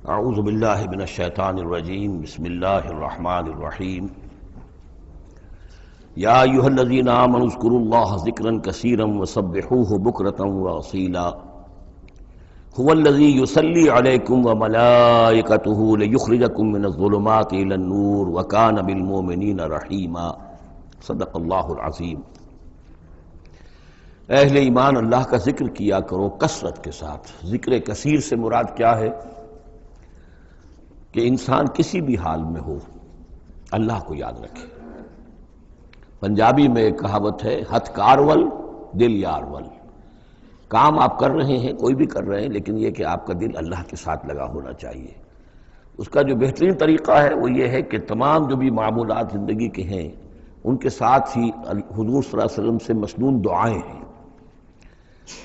اعوذ باللہ من الشیطان الرجیم بسم اللہ الرحمن الرحیم یا ایھا الذین آمنوا اذکروا اللہ ذکرا کثیرا وسبحوہ بکرۃ واصیلا هو الذی یصلی علیکم وملائکتہ لیخرجکم من الظلمات الی النور وکان بالمؤمنین رحیما۔ صدق اللہ العظیم۔ اہل ایمان اللہ کا ذکر کیا کرو کثرت کے ساتھ۔ ذکر کثیر سے مراد کیا ہے؟ کہ انسان کسی بھی حال میں ہو اللہ کو یاد رکھے۔ پنجابی میں ایک کہاوت ہے، ہتھ کارول دل یارول۔ کام آپ کر رہے ہیں، کوئی بھی کر رہے ہیں، لیکن یہ کہ آپ کا دل اللہ کے ساتھ لگا ہونا چاہیے۔ اس کا جو بہترین طریقہ ہے وہ یہ ہے کہ تمام جو بھی معمولات زندگی کے ہیں ان کے ساتھ ہی حضور صلی اللہ علیہ وسلم سے مسنون دعائیں ہیں۔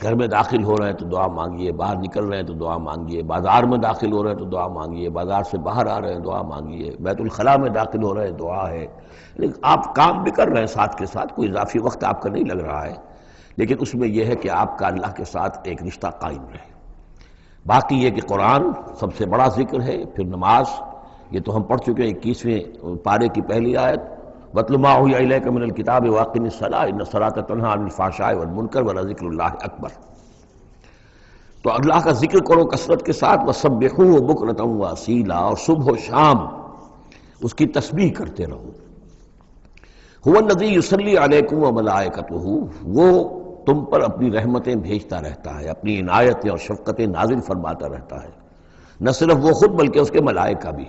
گھر میں داخل ہو رہے ہیں تو دعا مانگیے، باہر نکل رہے ہیں تو دعا مانگیے، بازار میں داخل ہو رہے ہیں تو دعا مانگیے، بازار سے باہر آ رہے ہیں دعا مانگیے، بیت الخلاء میں داخل ہو رہے ہیں دعا ہے۔ لیکن آپ کام بھی کر رہے ہیں ساتھ کے ساتھ، کوئی اضافی وقت آپ کا نہیں لگ رہا ہے، لیکن اس میں یہ ہے کہ آپ کا اللہ کے ساتھ ایک رشتہ قائم رہے۔ باقی یہ کہ قرآن سب سے بڑا ذکر ہے، پھر نماز، یہ تو ہم پڑھ چکے ہیں 21ویں پارے کی پہلی آیت، وَاتْلُ مَا أُوحِيَ إِلَيْكَ مِنَ الْكِتَابِ وَأَقِمِ الصَّلَاةَ إِنَّ الصَّلَاةَ تَنْهَىٰ عَنِ الْفَحْشَاءِ وَالْمُنكَرِ وَلَذِكْرُ اللَّهِ أَكْبَرُ۔ تو اللہ کا ذکر کرو کثرت کے ساتھ، وَسَبِّحُوهُ بُكْرَةً وَأَصِيلًا، اور صبح و شام اس کی تسبیح کرتے رہو۔ هُوَ الَّذِي يُصَلِّي عَلَيْكُمْ وَمَلَائِكَتُهُ، وہ تم پر اپنی رحمتیں بھیجتا رہتا ہے، اپنی عنایتیں اور شفقتیں نازل فرماتا رہتا ہے، نہ صرف وہ خود بلکہ اس کے ملائکہ بھی۔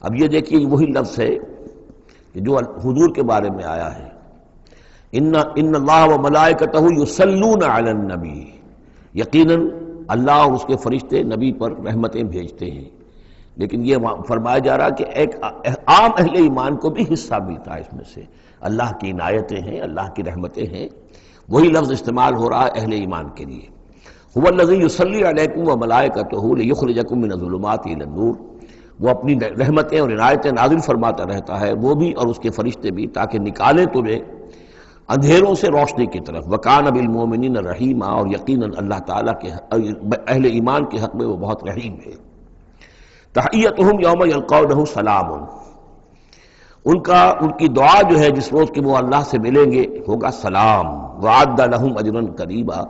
اب یہ دیکھیے وہی لفظ ہے کہ جو حضور کے بارے میں آیا ہے، ان اللہ و ملائکتہ یصلون علی النبی، یقیناً اللہ اور اس کے فرشتے نبی پر رحمتیں بھیجتے ہیں۔ لیکن یہ فرمایا جا رہا کہ ایک عام اہل ایمان کو بھی حصہ ملتا ہے اس میں سے، اللہ کی عنایتیں ہیں، اللہ کی رحمتیں ہیں۔ وہی لفظ استعمال ہو رہا ہے اہل ایمان کے لیے۔ هو الذی یصلی علیکم وملائکتہ لیخرجکم من الظلمات الی النور، وہ اپنی رحمتیں اور عنایتیں نازل فرماتا رہتا ہے، وہ بھی اور اس کے فرشتے بھی، تاکہ نکالے تمہیں اندھیروں سے روشنی کی طرف۔ وَكَانَ بِالْمُؤْمِنِينَ رَحِيمًا، اور یقیناً اللہ تعالیٰ کے اہل ایمان کے حق میں وہ بہت رحیم ہے۔ تحیتہم یوم یلقونہ سلام، ان کی دعا جو ہے جس روز کہ وہ اللہ سے ملیں گے ہوگا سلام۔ وَأَعَدَّ لَهُمْ أَجْرًا كَرِيمًا،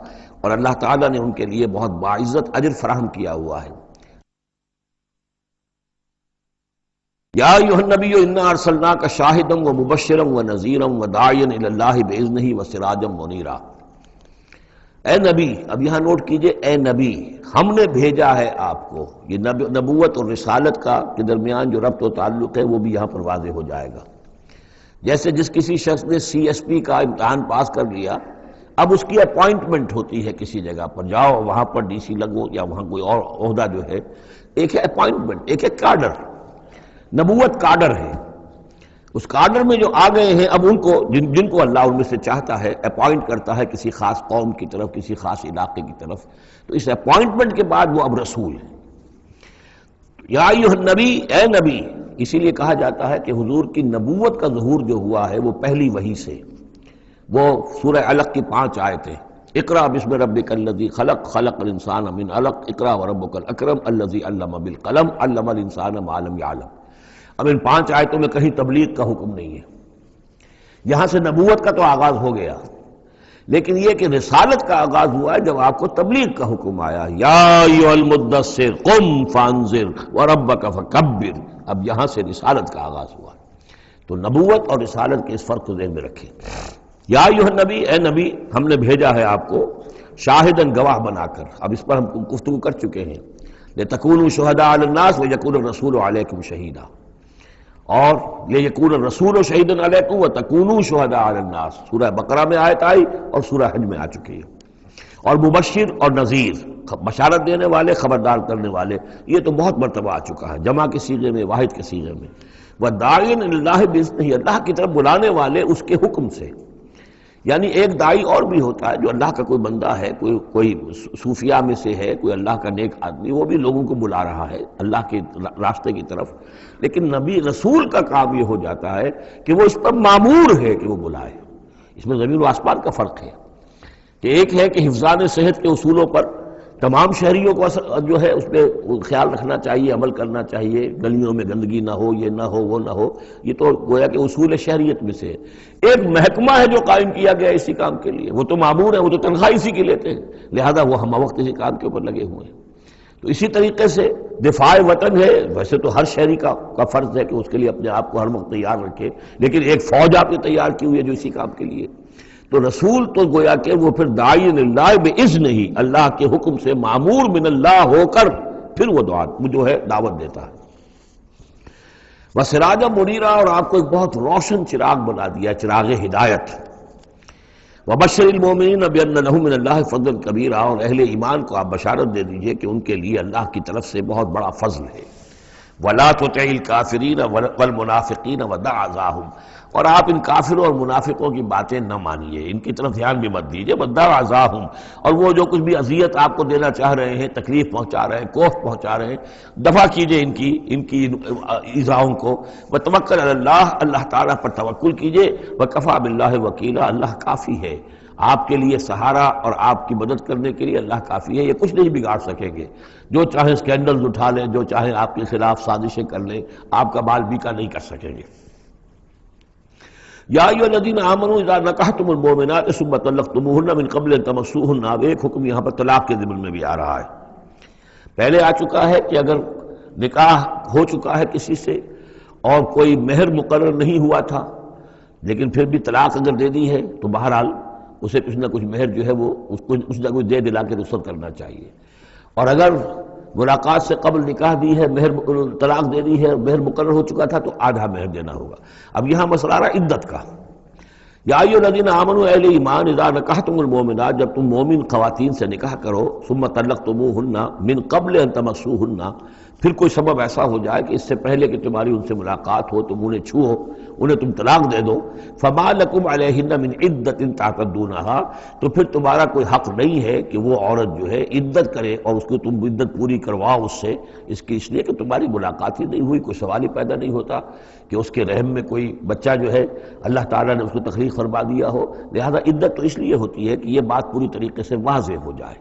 اور اللہ تعالیٰ نے ان کے لیے بہت باعزت اجر فراہم کیا ہوا ہے۔ یا ایھا النبی انا ارسلناک شاہدا ومبشرا ونذیرا وداعیا الی اللہ باذنہ وسراجا منیرا۔ اے نبی، اب یہاں نوٹ کیجئے، اے نبی، ہم نے بھیجا ہے آپ کو۔ یہ نبوت اور رسالت کا کے درمیان جو ربط و تعلق ہے وہ بھی یہاں پر واضح ہو جائے گا۔ جیسے جس کسی شخص نے CSP کا امتحان پاس کر لیا، اب اس کی اپوائنٹمنٹ ہوتی ہے کسی جگہ پر، جاؤ وہاں پر DC لگو، یا وہاں کوئی اور عہدہ جو ہے، ایک ہے اپوائنٹمنٹ، ایک ہے کاڈر۔ نبوت کاڈر ہے، اس کاڈر میں جو آ گئے ہیں، اب ان کو جن کو اللہ ان میں سے چاہتا ہے اپوائنٹ کرتا ہے کسی خاص قوم کی طرف، کسی خاص علاقے کی طرف، تو اس اپوائنٹمنٹ کے بعد وہ اب رسول ہے۔ یا ایھا النبی، اے نبی، اسی لیے کہا جاتا ہے کہ حضور کی نبوت کا ظہور جو ہوا ہے وہ پہلی وحی سے۔ وہ سورہ علق کی 5 آیتیں، اقرأ بسم ربک الذی خلق، خلق الانسان من علق، اقرأ وربک الاکرم الذی علم بالقلم، علم الانسان ما لم یعلم۔ اب ان 5 آیتوں میں کہیں تبلیغ کا حکم نہیں ہے، یہاں سے نبوت کا تو آغاز ہو گیا، لیکن یہ کہ رسالت کا آغاز ہوا ہے جب آپ کو تبلیغ کا حکم آیا، یا ایھا المدثر قم فانذر وربک فکبر۔ اب یہاں سے رسالت کا آغاز ہوا، تو نبوت اور رسالت کے اس فرق کو ذہن میں رکھیں۔ یا ایھا النبی، اے نبی، ہم نے بھیجا ہے آپ کو شاہداً گواہ بنا کر۔ اب اس پر ہم گفتگو کر چکے ہیں، لتکونوا شہداء علی الناس ویکون الرسول علیکم شہیدا، اور یہ یکون الرسول شہیدا علیکم وتکونوا شہداء علی الناس، سورہ بقرہ میں آیت آئی اور سورہ حج میں آ چکی ہے۔ اور مبشر اور نذیر، بشارت دینے والے، خبردار کرنے والے، یہ تو بہت مرتبہ آ چکا ہے، جمع کے صیغے میں، واحد کے صیغے میں۔ وداعیا الی اللہ باذنہ، اللہ کی طرف بلانے والے اس کے حکم سے۔ یعنی ایک داعی اور بھی ہوتا ہے جو اللہ کا کوئی بندہ ہے، کوئی صوفیاء میں سے ہے، کوئی اللہ کا نیک آدمی، وہ بھی لوگوں کو بلا رہا ہے اللہ کے راستے کی طرف، لیکن نبی رسول کا کام یہ ہو جاتا ہے کہ وہ اس پر مامور ہے کہ وہ بلائے۔ اس میں زمین و آسمان کا فرق ہے، کہ ایک ہے کہ حفظان صحت کے اصولوں پر تمام شہریوں کو جو ہے اس پہ خیال رکھنا چاہیے، عمل کرنا چاہیے، گلیوں میں گندگی نہ ہو، یہ نہ ہو، وہ نہ ہو، یہ تو گویا کہ اصول شہریت میں سے ہے۔ ایک محکمہ ہے جو قائم کیا گیا اسی کام کے لیے، وہ تو مامور ہیں، وہ تو تنخواہ اسی کی لیتے ہیں، لہذا وہ ہم وقت اسی کام کے اوپر لگے ہوئے ہیں۔ تو اسی طریقے سے دفاع وطن ہے، ویسے تو ہر شہری کا فرض ہے کہ اس کے لیے اپنے آپ کو ہر وقت تیار رکھے، لیکن ایک فوج آپ نے تیار کی ہوئی ہے جو اسی کام کے لیے۔ تو رسول تو گویا کہ وہ پھر داعی اللہ باذن ہی، اللہ کے حکم سے معمور من اللہ ہو کر پھر وہ جو ہے دعوت دیتا ہے۔ وسراجا منیرا، اور آپ کو ایک بہت روشن چراغ بنا دیا، چراغ ہدایت۔ وبشر المومنین بان لهم من اللہ فضل کبیرا، اور اہل ایمان کو آپ بشارت دے دیجئے کہ ان کے لیے اللہ کی طرف سے بہت بڑا فضل ہے۔ ولا تطع الکافرین والمنافقین ودع اذاہم، اور آپ ان کافروں اور منافقوں کی باتیں نہ مانیے، ان کی طرف دھیان بھی مت دیجیے۔ ودع اذاہم، اور وہ جو کچھ بھی اذیت آپ کو دینا چاہ رہے ہیں، تکلیف پہنچا رہے ہیں، کوفت پہنچا رہے ہیں، دفع کیجیے ان کی ایذاؤں کو۔ وتوکل علی اللہ، اللہ تعالیٰ پر توکل کیجیے۔ وکفیٰ باللہ وکیلا، اللہ کافی ہے آپ کے لیے سہارا، اور آپ کی مدد کرنے کے لیے اللہ کافی ہے۔ یہ کچھ نہیں بگاڑ سکیں گے، جو چاہیں سکینڈلز اٹھا لیں، جو چاہیں آپ کے خلاف سازشیں کر لیں، آپ کا بال بیکا نہیں کر سکیں گے۔ یا ایھا الذین آمنوا اذا نکحتم المؤمنات ثم طلقتموہن من قبل ان تمسوہن، اب ایک حکم یہاں پر طلاق کے ضمن میں بھی آ رہا ہے۔ پہلے آ چکا ہے کہ اگر نکاح ہو چکا ہے کسی سے اور کوئی مہر مقرر نہیں ہوا تھا، لیکن پھر بھی طلاق اگر دے دی ہے تو بہرحال اسے کچھ نہ کچھ مہر جو ہے وہ اس کو کچھ نہ کچھ دے دلا کے رخصت کرنا چاہیے۔ اور اگر ملاقات سے قبل نکاح دی ہے، طلاق دے دی ہے، مہر مقرر ہو چکا تھا تو آدھا مہر دینا ہوگا۔ اب یہاں مسئلہ آ رہا ہے عدت کا۔ یا ایھا الذین آمنوا، اہل ایمان، اذا نکحتم المؤمنات، جب تم مومن خواتین سے نکاح کرو، ثم طلقتموہن من قبل ان تمسوہن، پھر کوئی سبب ایسا ہو جائے کہ اس سے پہلے کہ تمہاری ان سے ملاقات ہو، تم انہیں چھو، انہیں تم طلاق دے دو، فما لکم علیہن من عدۃ تعتدونہا، تو پھر تمہارا کوئی حق نہیں ہے کہ وہ عورت جو ہے عدت کرے اور اس کو تم عدت پوری کرواؤ اس سے، اس لیے کہ تمہاری ملاقات ہی نہیں ہوئی، کوئی سوال ہی پیدا نہیں ہوتا کہ اس کے رحم میں کوئی بچہ جو ہے اللہ تعالیٰ نے اس کو تخلیق فرما دیا ہو۔ لہذا عدت تو اس لیے ہوتی ہے کہ یہ بات پوری طریقے سے واضح ہو جائے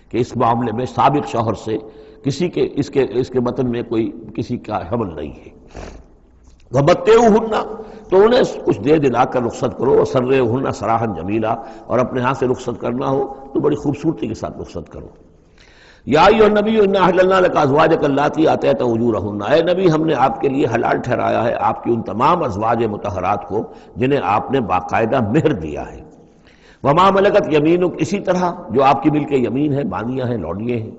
کہ اس معاملے میں سابق شوہر سے کسی کے اس کے وطن میں کوئی کسی کا حمل نہیں ہے۔ وَمَتِّعُوهُنَّ، تو انہیں کچھ دے دلا کر رخصت کرو، وَسَرِّحُوهُنَّ سَرَاحًا جَمِيلًا، اور اپنے ہاں سے رخصت کرنا ہو تو بڑی خوبصورتی کے ساتھ رخصت کرو۔ یا ایھا النبی انا احللنا لک ازواجک اللاتی آتیت اجورہن، اے نبی ہم نے آپ کے لیے حلال ٹھہرایا ہے آپ کی ان تمام ازواج مطہرات کو جنہیں آپ نے باقاعدہ مہر دیا ہے۔ وما ملکت یمینک، اسی طرح جو آپ کی ملک یمین ہے، بانیاں ہیں، لونڈیے ہیں،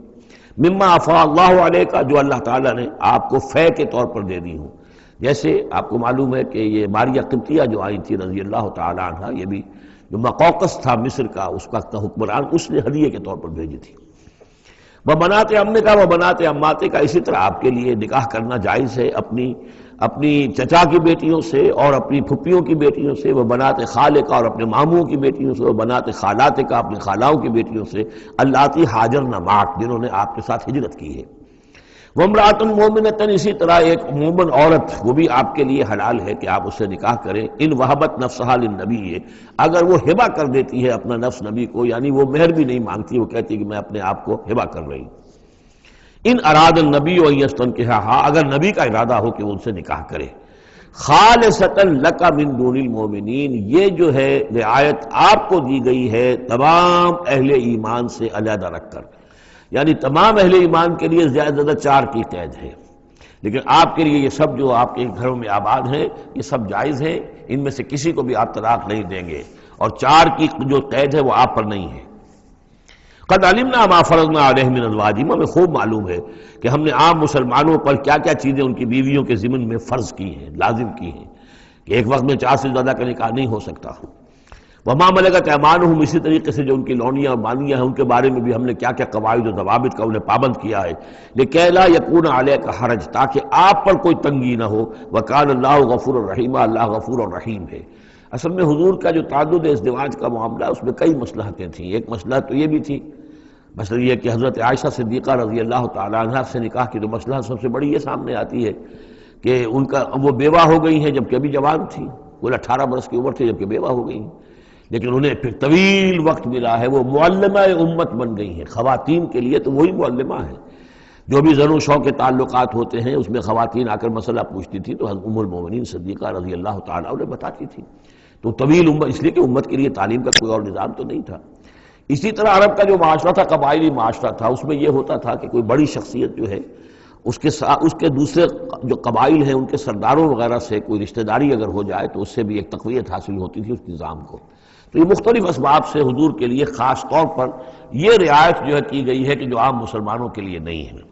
مما افاء اللہ علیک، جو اللہ تعالیٰ نے آپ کو فے کے طور پر دے دی ہوں۔ جیسے آپ کو معلوم ہے کہ یہ ماریہ قبطیہ جو آئی تھی رضی اللہ تعالیٰ عنہ، یہ بھی جو مقوقس تھا مصر کا، اس کا حکمران، اس نے ہدیے کے طور پر بھیجی تھی۔ وہ بنات امنے کا، وہ بنات اماتے کا، اسی طرح آپ کے لیے نکاح کرنا جائز ہے اپنی چچا کی بیٹیوں سے اور اپنی پھپھیوں کی بیٹیوں سے، وہ بنات خالے کا، اور اپنے ماموں کی بیٹیوں سے، وہ بنات خالات کا، اپنی خالاؤں کی بیٹیوں سے، اللاتی ہاجرن معک، جنہوں نے آپ کے ساتھ ہجرت کی ہے۔ وامرأۃ مومنۃ، اسی طرح ایک مومن عورت، وہ بھی آپ کے لیے حلال ہے کہ آپ اس سے نکاح کریں، ان وہبت نفسہا للنبی، اگر وہ ہبہ کر دیتی ہے اپنا نفس نبی کو، یعنی وہ مہر بھی نہیں مانگتی، وہ کہتی ہے کہ میں اپنے آپ کو ہبہ کر رہی ہوں۔ ان اراد النبی ان یستنکحہا، اگر نبی کا ارادہ ہو کہ وہ ان سے نکاح کرے، خالصۃ لک من دون المؤمنین، یہ جو ہے رعایت آپ کو دی گئی ہے تمام اہل ایمان سے علیحدہ رکھ کر، یعنی تمام اہل ایمان کے لیے زیادہ زیادہ 4 کی قید ہے، لیکن آپ کے لیے یہ سب جو آپ کے گھروں میں آباد ہیں یہ سب جائز ہیں، ان میں سے کسی کو بھی آپ طلاق نہیں دیں گے، اور 4 کی جو قید ہے وہ آپ پر نہیں ہے۔ قد علمنا ما فرضنا علیہم من ازواجہم، ہمیں خوب معلوم ہے کہ ہم نے عام مسلمانوں پر کیا کیا چیزیں ان کی بیویوں کے ضمن میں فرض کی ہیں، لازم کی ہیں، کہ ایک وقت میں 4 سے زیادہ کا نکاح نہیں ہو سکتا۔ وما ملکت ایمانہم، اسی طریقے سے جو ان کی لونیاں اور بانیاں ہیں ان کے بارے میں بھی ہم نے کیا کیا قواعد و ضوابط کا انہیں پابند کیا ہے، لکہ لا یکون علیک حرج، تاکہ آپ پر کوئی تنگی نہ ہو، وکان اللہ غفور الرحیم، اللہ غفور الرحیم ہے۔ اصل میں حضور کا جو تعدد ازدواج کا معاملہ، اس میں کئی مصلحتیں تھیں۔ ایک مسئلہ تو یہ بھی تھی، مثلا یہ کہ حضرت عائشہ صدیقہ رضی اللہ تعالیٰ عنہ سے نکاح کی تو مسئلہ سب سے بڑی یہ سامنے آتی ہے کہ ان کا وہ بیوہ ہو گئی ہیں جبکہ ابھی جوان تھی، کل 18 برس کی عمر تھی جبکہ بیوہ ہو گئی ہیں، لیکن انہیں پھر طویل وقت ملا ہے، وہ معلمہ امت بن گئی ہیں۔ خواتین کے لیے تو وہی معلمہ ہے۔ جو بھی زر و شوق کے تعلقات ہوتے ہیں اس میں خواتین آ کر مسئلہ پوچھتی تھی تو ام المومنین صدیقہ رضی اللہ تعالیٰ انہیں بتاتی تھی۔ تو طویل امت، اس لیے کہ امت کے لیے تعلیم کا کوئی اور نظام تو نہیں تھا۔ اسی طرح عرب کا جو معاشرہ تھا قبائلی معاشرہ تھا، اس میں یہ ہوتا تھا کہ کوئی بڑی شخصیت جو ہے اس کے دوسرے جو قبائل ہیں ان کے سرداروں وغیرہ سے کوئی رشتہ داری اگر ہو جائے تو اس سے بھی ایک تقویت حاصل ہوتی تھی اس نظام کو۔ تو یہ مختلف اسباب سے حضور کے لیے خاص طور پر یہ رعایت جو ہے کی گئی ہے کہ جو عام مسلمانوں کے لیے نہیں ہے۔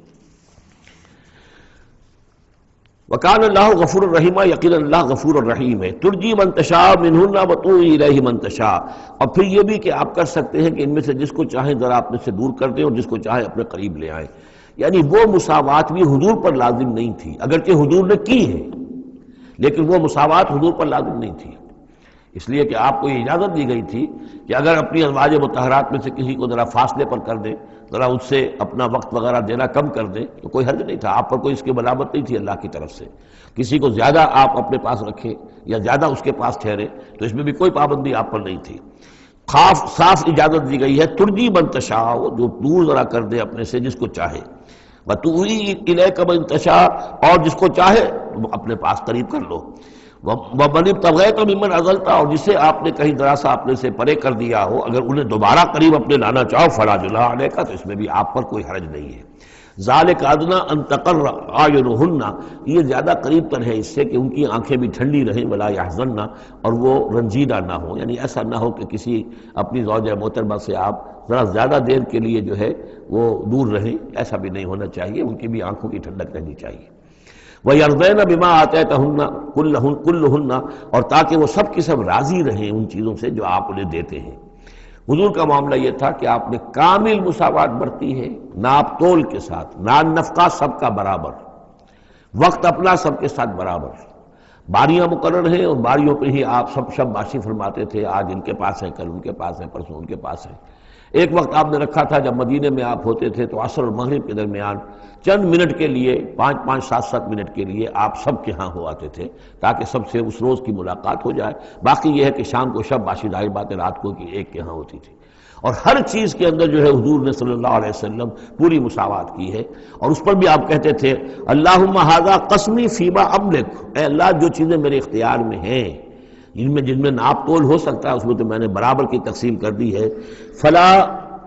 وَكَانَ اللَّهُ غَفُورًا رَحِيمًا، یقینا اللہ غفور الرحیم ہے۔ ترجی من تشاء منہن وتؤوی الیہ من تشاء، اور پھر یہ بھی کہ آپ کر سکتے ہیں کہ ان میں سے جس کو چاہیں ذرا اپنے سے دور کر دیں اور جس کو چاہیں اپنے قریب لے آئیں۔ یعنی وہ مساوات بھی حضور پر لازم نہیں تھی، اگرچہ حضور نے کی ہے لیکن وہ مساوات حضور پر لازم نہیں تھی، اس لیے کہ آپ کو یہ اجازت دی گئی تھی کہ اگر اپنی ازواج مطہرات میں سے کسی کو ذرا فاصلے پر کر دیں، ذرا اس سے اپنا وقت وغیرہ دینا کم کر دیں تو کوئی حرج نہیں تھا، آپ پر کوئی اس کی ملامت نہیں تھی اللہ کی طرف سے۔ کسی کو زیادہ آپ اپنے پاس رکھیں یا زیادہ اس کے پاس ٹھہرے تو اس میں بھی کوئی پابندی آپ پر نہیں تھی۔ صاف اجازت دی گئی ہے ترجی من تشاء، جو دور ذرا کر دے اپنے سے جس کو چاہے، وتؤوی الیک من تشاء، اور جس کو چاہے اپنے پاس قریب کر لو، ومن ابتغیت ممن عزلت، اور جسے آپ نے کہیں ذرا سا اپنے سے پرے کر دیا ہو اگر انہیں دوبارہ قریب اپنے لانا چاہو فلا جناح علیک، تو اس میں بھی آپ پر کوئی حرج نہیں ہے۔ ذالک ادنیٰ ان تقر اعینہن، یہ زیادہ قریب تر ہے اس سے کہ ان کی آنکھیں بھی ٹھنڈی رہیں، ولا یحزن، اور وہ رنجیدہ نہ ہوں، یعنی ایسا نہ ہو کہ کسی اپنی زوجہ محترمہ سے آپ ذرا زیادہ دیر کے لیے جو ہے وہ دور رہیں، ایسا بھی نہیں ہونا چاہیے، ان کی بھی آنکھوں کی ٹھنڈک رہنی چاہیے۔ وَيَرْضَيْنَ بِمَا آتَيْتَهُنَّ كُلَّهُنَّ، اور تاکہ وہ سب کی سب راضی رہیں ان چیزوں سے جو آپ انہیں دیتے ہیں۔ حضور کا معاملہ یہ تھا کہ آپ نے کامل مساوات برتی ہے، ناپ تول کے ساتھ، نان نفقہ سب کا برابر، وقت اپنا سب کے ساتھ برابر، باریاں مقرر ہیں اور باریوں پہ ہی آپ سب شب باشی فرماتے تھے، آج ان کے پاس ہے، کل ان کے پاس ہے، پرسوں ان کے پاس ہے۔ ایک وقت آپ نے رکھا تھا جب مدینے میں آپ ہوتے تھے تو عصر اور مغرب کے درمیان چند منٹ کے لیے، 5-7 منٹ کے لیے آپ سب کے ہاں ہو آتے تھے تاکہ سب سے اس روز کی ملاقات ہو جائے۔ باقی یہ ہے کہ شام کو شب باشی، ظاہر بات ہے رات کو کی ایک کے ہاں ہوتی تھی، اور ہر چیز کے اندر جو ہے حضور نے صلی اللہ علیہ وسلم پوری مساوات کی ہے، اور اس پر بھی آپ کہتے تھے اللہم ھذا قسمی فیما املک، اے اللہ جو چیزیں میرے اختیار میں ہیں، جن میں ناپ تول ہو سکتا ہے اس میں تو میں نے برابر کی تقسیم کر دی ہے، فلا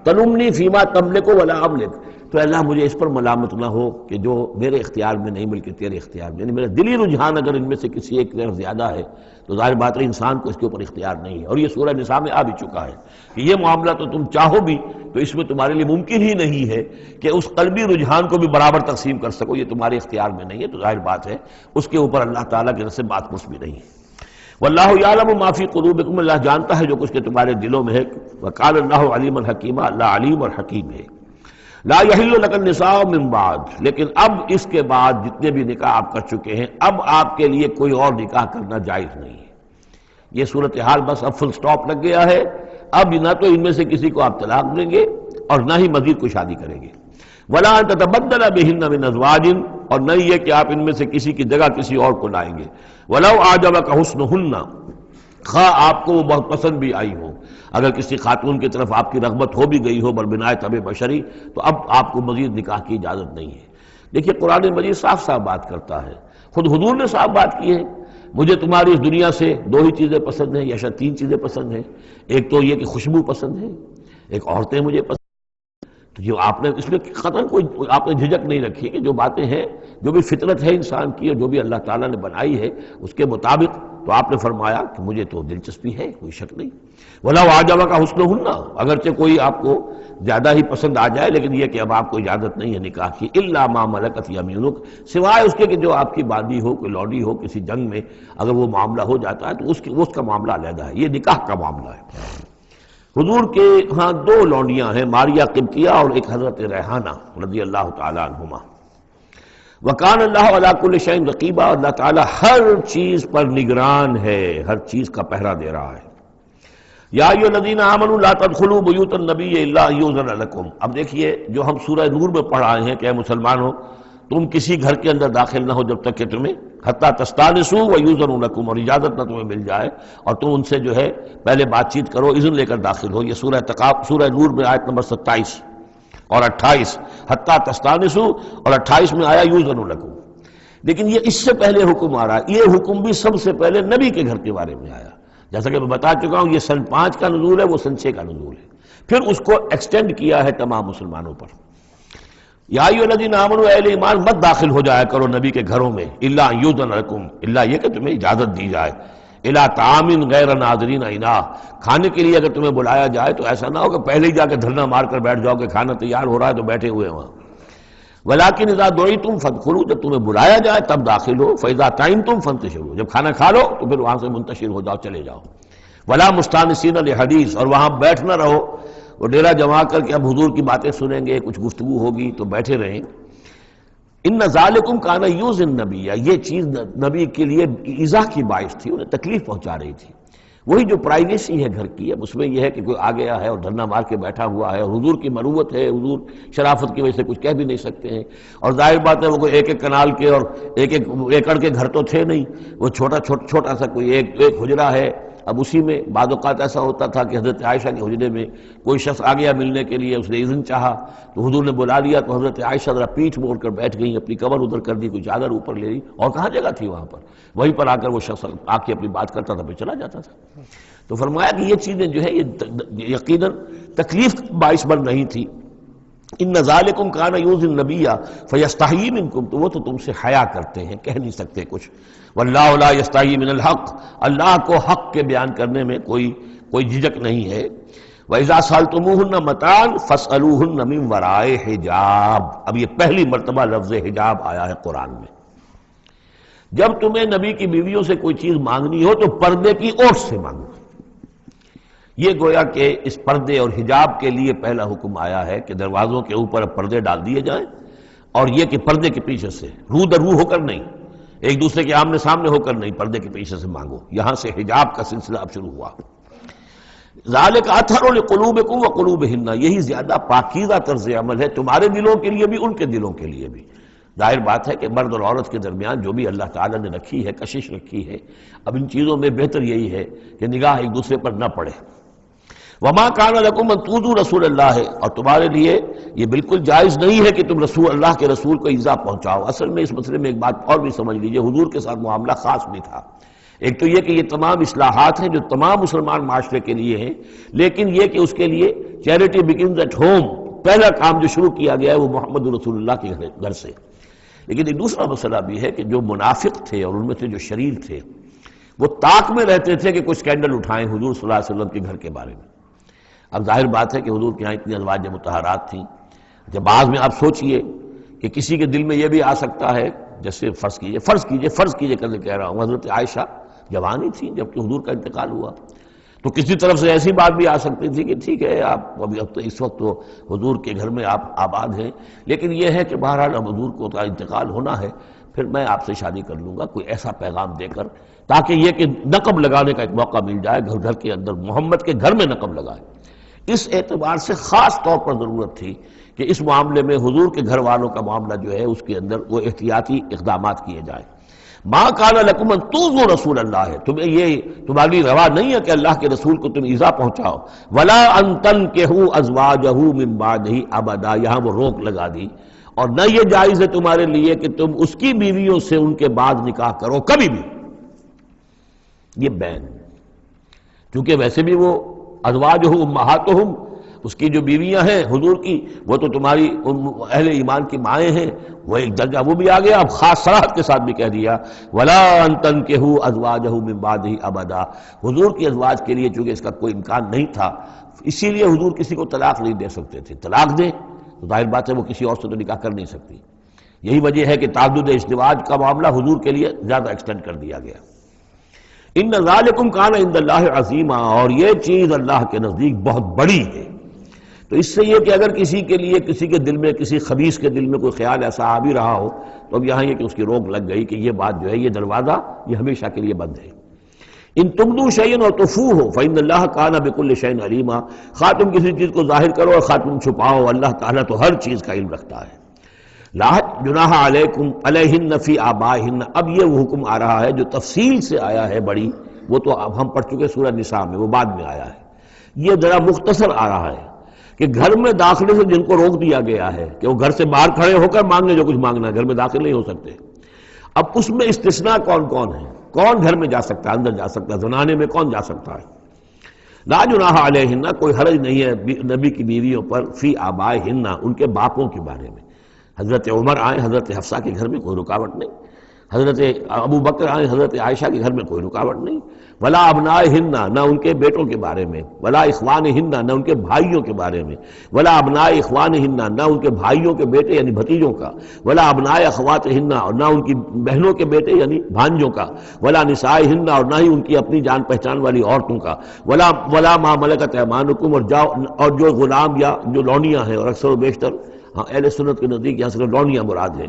تلمنی فیما تملک ولا املک، تو اللہ مجھے اس پر ملامت نہ ہو کہ جو میرے اختیار میں نہیں بلکہ تیرے اختیار میں، یعنی میرا دلی رجحان اگر ان میں سے کسی ایک طرف زیادہ ہے تو ظاہر بات ہے انسان کو اس کے اوپر اختیار نہیں ہے، اور یہ سورہ نساء میں آ بھی چکا ہے کہ یہ معاملہ تو تم چاہو بھی تو اس میں تمہارے لیے ممکن ہی نہیں ہے کہ اس قلبی رجحان کو بھی برابر تقسیم کر سکو، یہ تمہارے اختیار میں نہیں ہے، تو ظاہر بات ہے اس کے اوپر اللہ تعالیٰ کی طرف سے بات کچھ بھی نہیں ہے۔ واللہ یعلم ما فی قلوبکم، اللہ جانتا ہے جو کچھ کے تمہارے دلوں میں ہے، وقال اللہ علیما حکیما، اللہ علیم اور حکیم ہے۔ لا یحل لک النساء من بعد، لیکن اب اس کے بعد جتنے بھی نکاح آپ کر چکے ہیں اب آپ کے لیے کوئی اور نکاح کرنا جائز نہیں ہے۔ یہ صورتحال بس اب فل سٹاپ لگ گیا ہے، اب نہ تو ان میں سے کسی کو آپ طلاق دیں گے اور نہ ہی مزید کوئی شادی کریں گے۔ ولا ان تتبدل بہن من ازواج، اور نہیں یہ کہ آپ ان میں سے کسی کی جگہ کسی اور کو لائیں گے۔ ولو اعجبک حسنہن، خواہ آپ کو وہ بہت پسند بھی آئی ہو، اگر کسی خاتون کی طرف آپ کی رغبت ہو بھی گئی ہو بربنائے طبع بشری، تو اب آپ کو مزید نکاح کی اجازت نہیں ہے۔ دیکھیے قرآن مجید صاف صاف بات کرتا ہے، خود حضور نے صاف بات کی ہے، مجھے تمہاری اس دنیا سے دو ہی چیزیں پسند ہیں، یا شاید تین چیزیں پسند ہیں، ایک تو یہ کہ خوشبو پسند ہے، ایک عورتیں مجھے پسند، تو جو آپ نے اس میں قطعاً کوئی آپ نے جھجک نہیں رکھی کہ جو باتیں ہیں، جو بھی فطرت ہے انسان کی اور جو بھی اللہ تعالیٰ نے بنائی ہے اس کے مطابق، تو آپ نے فرمایا کہ مجھے تو دلچسپی ہے، کوئی شک نہیں۔ وَلَوْ أَعْجَبَكَ حُسْنُهُنَّ، اگرچہ کوئی آپ کو زیادہ ہی پسند آ جائے لیکن یہ کہ اب آپ کو اجازت نہیں ہے نکاح کی، إِلَّا مَا مَلَكَتْ يَمِينُكَ، سوائے اس کے کہ جو آپ کی باندی ہو، کوئی لوڈی ہو، کسی جنگ میں اگر وہ معاملہ ہو جاتا ہے تو اس کا معاملہ علیحدہ ہے، یہ نکاح کا معاملہ ہے۔ حضور کے ہاں دو لونڈیاں ہیں، ماریہ قبطیہ اور ایک حضرت ریحانہ رضی اللہ تعالیٰ عنہما۔ وَكَانَ اللَّهُ عَلَىٰ كُلِّ شَيْءٍ رَقِيبًا، اللہ تعالیٰ ہر چیز پر نگران ہے، ہر چیز کا پہرا دے رہا ہے۔ یا ایھا الذین آمنوا لا تدخلوا بیوت النبی الا ان یؤذن لکم، اب دیکھیے جو ہم سورہ نور میں پڑھ آئے ہیں کہ اے مسلمانوں تم کسی گھر کے اندر داخل نہ ہو جب تک کہ تمہیں حتیٰ تستانسوا ویؤذن لکم، اور اجازت نہ تمہیں مل جائے اور تم ان سے جو ہے پہلے بات چیت کرو، اذن لے کر داخل ہو۔ یہ سورہ نور میں آیت نمبر 27 اور 28، حتیٰ تستانسوا، اور 28 میں آیا یؤذن لکم۔ لیکن یہ اس سے پہلے حکم آ رہا ہے، یہ حکم بھی سب سے پہلے نبی کے گھر کے بارے میں آیا، جیسا کہ میں بتا چکا ہوں، یہ سن 5 کا نزول ہے، وہ سن 6 کا نزول ہے، پھر اس کو ایکسٹینڈ کیا ہے تمام مسلمانوں پر۔ یا ایھا الذین آمنوا، اہل ایمان مت داخل ہو جایا کرو نبی کے گھروں میں، الا ان یؤذن لکم، الا یہ کہ تمہیں اجازت دی جائے، الی طعام غیر ناظرین اناہ، کھانے کے لیے اگر تمہیں بلایا جائے تو ایسا نہ ہو کہ پہلے ہی جا کے دھرنا مار کر بیٹھ جاؤ کہ کھانا تیار ہو رہا ہے تو بیٹھے ہوئے وہاں۔ ولیکن اذا دعیتم فادخلوا، جب تمہیں بلایا جائے تب داخل ہو، فاذا طعمتم فانتشروا، جب کھانا کھا لو تو پھر وہاں سے منتشر ہو جاؤ، چلے جاؤ۔ ولا مستانسین لحدیث، اور وہاں بیٹھ نہ رہو وہ ڈیرا جما کر کہ اب حضور کی باتیں سنیں گے، کچھ گفتگو ہوگی تو بیٹھے رہیں۔ ان ذالکم کان یؤذی النبی، یہ چیز نبی کے لیے ایذا کی باعث تھی، انہیں تکلیف پہنچا رہی تھی۔ وہی جو پرائیویسی ہے گھر کی، اب اس میں یہ ہے کہ کوئی آ گیا ہے اور دھرنا مار کے بیٹھا ہوا ہے، اور حضور کی مروت ہے، حضور شرافت کی وجہ سے کچھ کہہ بھی نہیں سکتے ہیں، اور ظاہر بات ہے وہ کوئی ایک ایک کنال کے اور ایک ایک ایکڑ کے گھر تو تھے نہیں، وہ چھوٹا سا کوئی ایک حجرہ ہے۔ اب اسی میں بعض اوقات ایسا ہوتا تھا کہ حضرت عائشہ کے حجرے میں کوئی شخص آ گیا ملنے کے لیے، اس نے اذن چاہا تو حضور نے بلا لیا، تو حضرت عائشہ ذرا پیٹھ موڑ کر بیٹھ گئی، اپنی کمر ادھر کر دی، کوئی چادر اوپر لے لی، اور کہاں جگہ تھی وہاں پر، وہیں پر آ کر وہ شخص آ کے اپنی بات کرتا تھا پھر چلا جاتا تھا۔ تو فرمایا کہ یہ چیزیں جو ہے یہ یقیناً تکلیف باعث بن رہی تھی۔ ان ذالکم کان یؤذی النبی فیستحیی منکم، تو وہ تو تم سے حیا کرتے ہیں، کہہ نہیں سکتے کچھ۔ واللہ لا یستحیی من الحق، اللہ کو حق کے بیان کرنے میں کوئی جھجک نہیں ہے۔ وَإِذَا سَأَلْتُمُوهُنَّ مَتَاعًا فَاسْأَلُوهُنَّ مِنْ وَرَاءِ حِجَاب، اب یہ پہلی مرتبہ لفظ حجاب آیا ہے قرآن میں۔ جب تمہیں نبی کی بیویوں سے کوئی چیز مانگنی ہو تو پردے کی اوٹ سے مانگو۔ یہ گویا کہ اس پردے اور حجاب کے لیے پہلا حکم آیا ہے کہ دروازوں کے اوپر پردے ڈال دیے جائیں، اور یہ کہ پردے کے پیچھے سے رو در رو ہو کر نہیں، ایک دوسرے کے آمنے سامنے ہو کر نہیں، پردے کے پیچھے سے مانگو۔ یہاں سے حجاب کا سلسلہ اب شروع ہوا۔ ذالک اطہر لقلوبکم وقلوبہن، یہی زیادہ پاکیزہ طرز عمل ہے تمہارے دلوں کے لیے بھی، ان کے دلوں کے لیے بھی۔ ظاہر بات ہے کہ مرد اور عورت کے درمیان جو بھی اللہ تعالیٰ نے رکھی ہے، کشش رکھی ہے، اب ان چیزوں میں بہتر یہی ہے کہ نگاہ ایک دوسرے پر نہ پڑے۔ وما کان لکم ان تؤذوا رسول اللہ، اور تمہارے لیے یہ بالکل جائز نہیں ہے کہ تم اللہ کے رسول کو ایذا پہنچاؤ۔ اصل میں اس مسئلے میں ایک بات اور بھی سمجھ لیجئے، حضور کے ساتھ معاملہ خاص بھی تھا۔ ایک تو یہ کہ یہ تمام اصلاحات ہیں جو تمام مسلمان معاشرے کے لیے ہیں، لیکن یہ کہ اس کے لیے چیریٹی بگنز ایٹ ہوم، پہلا کام جو شروع کیا گیا ہے وہ محمد رسول اللہ کے گھر سے۔ لیکن ایک دوسرا مسئلہ بھی ہے کہ جو منافق تھے اور ان میں سے جو شریر تھے، وہ طاق میں رہتے تھے کہ کوئی سکینڈل اٹھائیں حضور صلی اللہ علیہ وسلم کے گھر کے بارے میں۔ اب ظاہر بات ہے کہ حضور کے یہاں اتنی ازواج مطہرات تھیں، جب بعض میں آپ سوچئے کہ کسی کے دل میں یہ بھی آ سکتا ہے، جیسے فرض کیجئے کر کہہ رہا ہوں، حضرت عائشہ جوانی تھی جبکہ حضور کا انتقال ہوا، تو کسی طرف سے ایسی بات بھی آ سکتی تھی کہ ٹھیک ہے آپ اب تو اس وقت تو حضور کے گھر میں آپ آباد ہیں، لیکن یہ ہے کہ بہرحال اب حضور کو کا انتقال ہونا ہے، پھر میں آپ سے شادی کر لوں گا، کوئی ایسا پیغام دے کر، تاکہ یہ کہ نقب لگانے کا ایک موقع مل جائے، گھر کے اندر محمد کے گھر میں نقب لگائے۔ اس اعتبار سے خاص طور پر ضرورت تھی کہ اس معاملے میں حضور کے گھر والوں کا معاملہ جو ہے اس کے اندر وہ احتیاطی اقدامات کیے جائیں۔ ما کان لکم ان تؤذوا رسول اللہ، تمہیں یہ تمہاری روا نہیں ہے کہ اللہ کے رسول کو تم ایذا پہنچاؤ۔ ولا ان تنکحوا ازواجہ من بعدہ ابدا، یہاں وہ روک لگا دی، اور نہ یہ جائز ہے تمہارے لیے کہ تم اس کی بیویوں سے ان کے بعد نکاح کرو کبھی بھی، یہ بین، کیونکہ ویسے بھی وہ ازواجہ امہاتہم، اس کی جو بیویاں ہیں حضور کی، وہ تو تمہاری اہل ایمان کی مائیں ہیں، وہ ایک درجہ وہ بھی آ گیا۔ اب خاص صراحت کے ساتھ بھی کہہ دیا ولا ان تنکحوا ازواجہ من بعدہ ابدا، حضور کی ازواج کے لیے چونکہ اس کا کوئی امکان نہیں تھا، اسی لیے حضور کسی کو طلاق نہیں دے سکتے تھے۔ طلاق دیں تو ظاہر بات ہے وہ کسی اور سے تو نکاح کر نہیں سکتی، یہی وجہ ہے کہ تعدد ازدواج کا معاملہ حضور کے لیے زیادہ ایکسٹینڈ کر دیا گیا۔ ان ذالکم کان عند اللہ عظیما، اور یہ چیز اللہ کے نزدیک بہت بڑی ہے۔ تو اس سے یہ کہ اگر کسی کے لیے کسی کے دل میں، کسی خبیث کے دل میں کوئی خیال ایسا آ بھی رہا ہو تو اب یہاں یہ کہ اس کی روک لگ گئی کہ یہ بات جو ہے، یہ دروازہ یہ ہمیشہ کے لیے بند ہے۔ ان تبدوا شیئا اور تخفوہ فإن اللہ کان بکل شیء علیما، خواہ تم کسی چیز کو ظاہر کرو اور خواہ تم چھپاؤ، اللہ تعالیٰ تو ہر چیز کا علم رکھتا ہے۔ لا جناح علیکم علیہن فی آبائہن، اب یہ وہ حکم آ رہا ہے جو تفصیل سے آیا ہے بڑی، وہ تو اب ہم پڑھ چکے سورہ نساء میں، وہ بعد میں آیا ہے، یہ ذرا مختصر آ رہا ہے کہ گھر میں داخلے سے جن کو روک دیا گیا ہے کہ وہ گھر سے باہر کھڑے ہو کر مانگنے جو کچھ مانگنا ہے، گھر میں داخل نہیں ہو سکتے، اب اس میں استثناء کون کون ہے، کون گھر میں جا سکتا ہے، اندر جا سکتا ہے، زنانے میں کون جا سکتا ہے؟ لا جناح علیہن، کوئی حرج نہیں ہے نبی کی بیویوں پر، فی آبائہن، ان کے باپوں کے بارے میں، حضرت عمر آئیں حضرت حفصہ کے گھر میں کوئی رکاوٹ نہیں، حضرت ابو بکر آئیں حضرت عائشہ کے گھر میں کوئی رکاوٹ نہیں، ولا ابنائہن، نہ ان کے بیٹوں کے بارے میں، ولا اخوانہن، نہ ان کے بھائیوں کے بارے میں، ولا ابناء اخوانہن، نہ ان کے بھائیوں کے بیٹے یعنی بھتیجوں کا، ولا ابناء اخواتہن، اور نہ ان کی بہنوں کے بیٹے یعنی بھانجوں کا، ولا نسائہن، اور نہ ہی ان کی اپنی جان پہچان والی عورتوں کا، ولا ما ملکت ایمانکم، اور جو غلام یا جو لونیاں ہیں، اور اکثر و بیشتر ہاں اہل سنت کے نزدیک یہاں سے لونیاں مراد ہیں،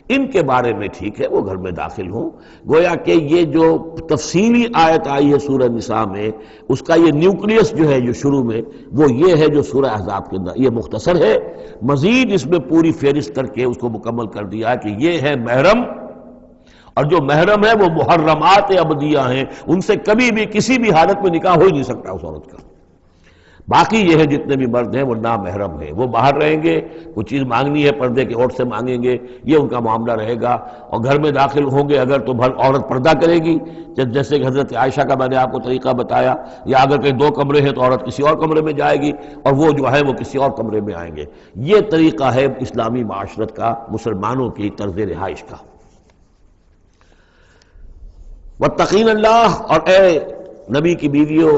ان کے بارے میں ٹھیک ہے وہ گھر میں داخل ہوں۔ گویا کہ یہ جو تفصیلی آیت آئی ہے سورہ نساء میں، اس کا یہ نیوکلیس جو ہے جو شروع میں، وہ یہ ہے جو سورہ احزاب کے اندر، یہ مختصر ہے، مزید اس میں پوری فہرست کر کے اس کو مکمل کر دیا ہے کہ یہ ہے محرم، اور جو محرم ہے وہ محرمات ابدیہ ہیں، ان سے کبھی بھی کسی بھی حالت میں نکاح ہو ہی نہیں سکتا اس عورت کا۔ باقی یہ ہے جتنے بھی مرد ہیں وہ نامحرم ہیں، وہ باہر رہیں گے، کچھ چیز مانگنی ہے پردے کے اوٹ سے مانگیں گے، یہ ان کا معاملہ رہے گا، اور گھر میں داخل ہوں گے اگر تو عورت پردہ کرے گی، جیسے کہ حضرت عائشہ کا میں نے آپ کو طریقہ بتایا، یا اگر کہیں دو کمرے ہیں تو عورت کسی اور کمرے میں جائے گی، اور وہ جو ہے وہ کسی اور کمرے میں آئیں گے۔ یہ طریقہ ہے اسلامی معاشرت کا، مسلمانوں کی طرز رہائش کا۔ واتقین اللہ، اور اے نبی کی بیویوں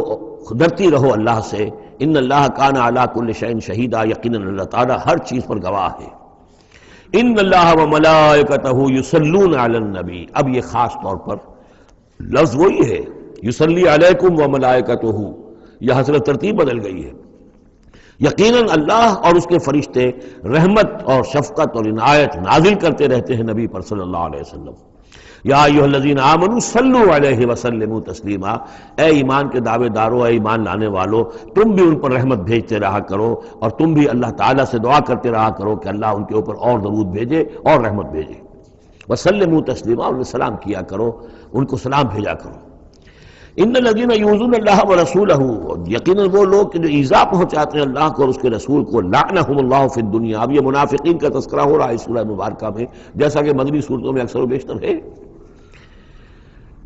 ڈرتی رہو اللہ سے، ان اللہ کان علی کل شیء شہیدا، یقیناً اللہ تعالیٰ ہر چیز پر گواہ ہے۔ ان اللہ وملائکتہ یصلون علی النبی، اب یہ خاص طور پر لفظ وہی ہے، یصلی علیکم وملائکتہ، یہ حضرت ترتیب بدل گئی ہے۔ یقیناً اللہ اور اس کے فرشتے رحمت اور شفقت اور عنایت نازل کرتے رہتے ہیں نبی پر صلی اللہ علیہ وسلم۔ یا ایھا الذین آمنوا صلوا علیہ وسلموا تسلیما، اے ایمان کے دعوے دارو، اے ایمان لانے والو، تم بھی ان پر رحمت بھیجتے رہا کرو، اور تم بھی اللہ تعالیٰ سے دعا کرتے رہا کرو کہ اللہ ان کے اوپر اور درود بھیجے اور رحمت بھیجے۔ وسلموا تسلیما، ان میں سلام کیا کرو، ان کو سلام بھیجا کرو۔ ان الذین یؤذون اللہ ورسولہ، یقیناً وہ لوگ کہ جو ایذا پہنچاتے ہیں اللہ کو اور اس کے رسول کو، لعنہم اللہ فی الدنیا، اب یہ منافقین کا تذکرہ ہو رہا ہے اس سورہ مبارکہ میں، جیسا کہ مدنی صورتوں میں اکثر و بیشتر ہے۔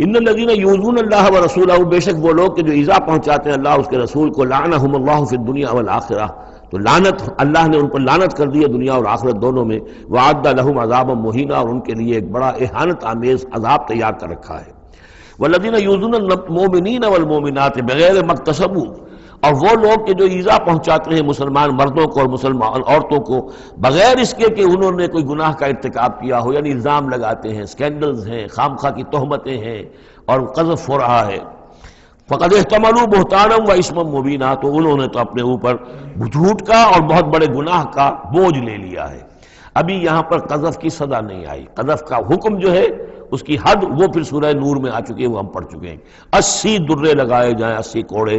ان الذین یؤذون اللہ ورسولہ، بے شک وہ لوگ کہ جو ایذا پہنچاتے ہیں اللہ اور اس کے رسول کو، لعنہم اللہ فی الدنیا والآخرہ، تو لعنت اللہ نے ان پر لعنت کر دی ہے دنیا اور آخرت دونوں میں، وعد لہم عذابا مہینا، اور ان کے لیے ایک بڑا اہانت آمیز عذاب تیار کر رکھا ہے۔ والذین یؤذون المؤمنین والمؤمنات بغیر ما اکتسبوا، اور وہ لوگ کہ جو ایذا پہنچاتے ہیں مسلمان مردوں کو اور مسلمان عورتوں کو بغیر اس کے کہ انہوں نے کوئی گناہ کا ارتکاب کیا ہو، یعنی الزام لگاتے ہیں، سکینڈلز ہیں، خام خواہ کی تہمتیں ہیں اور قذف ہو رہا ہے، فقد احتملوا بہتانا و اسما مبینا، تو انہوں نے تو اپنے اوپر جھوٹ کا اور بہت بڑے گناہ کا بوجھ لے لیا ہے۔ ابھی یہاں پر قذف کی سزا نہیں آئی، قذف کا حکم جو ہے اس کی حد وہ پھر سورہ نور میں آ چکی ہے، وہ ہم پڑھ چکے ہیں۔ 80 درے لگائے جائیں، 80 کوڑے،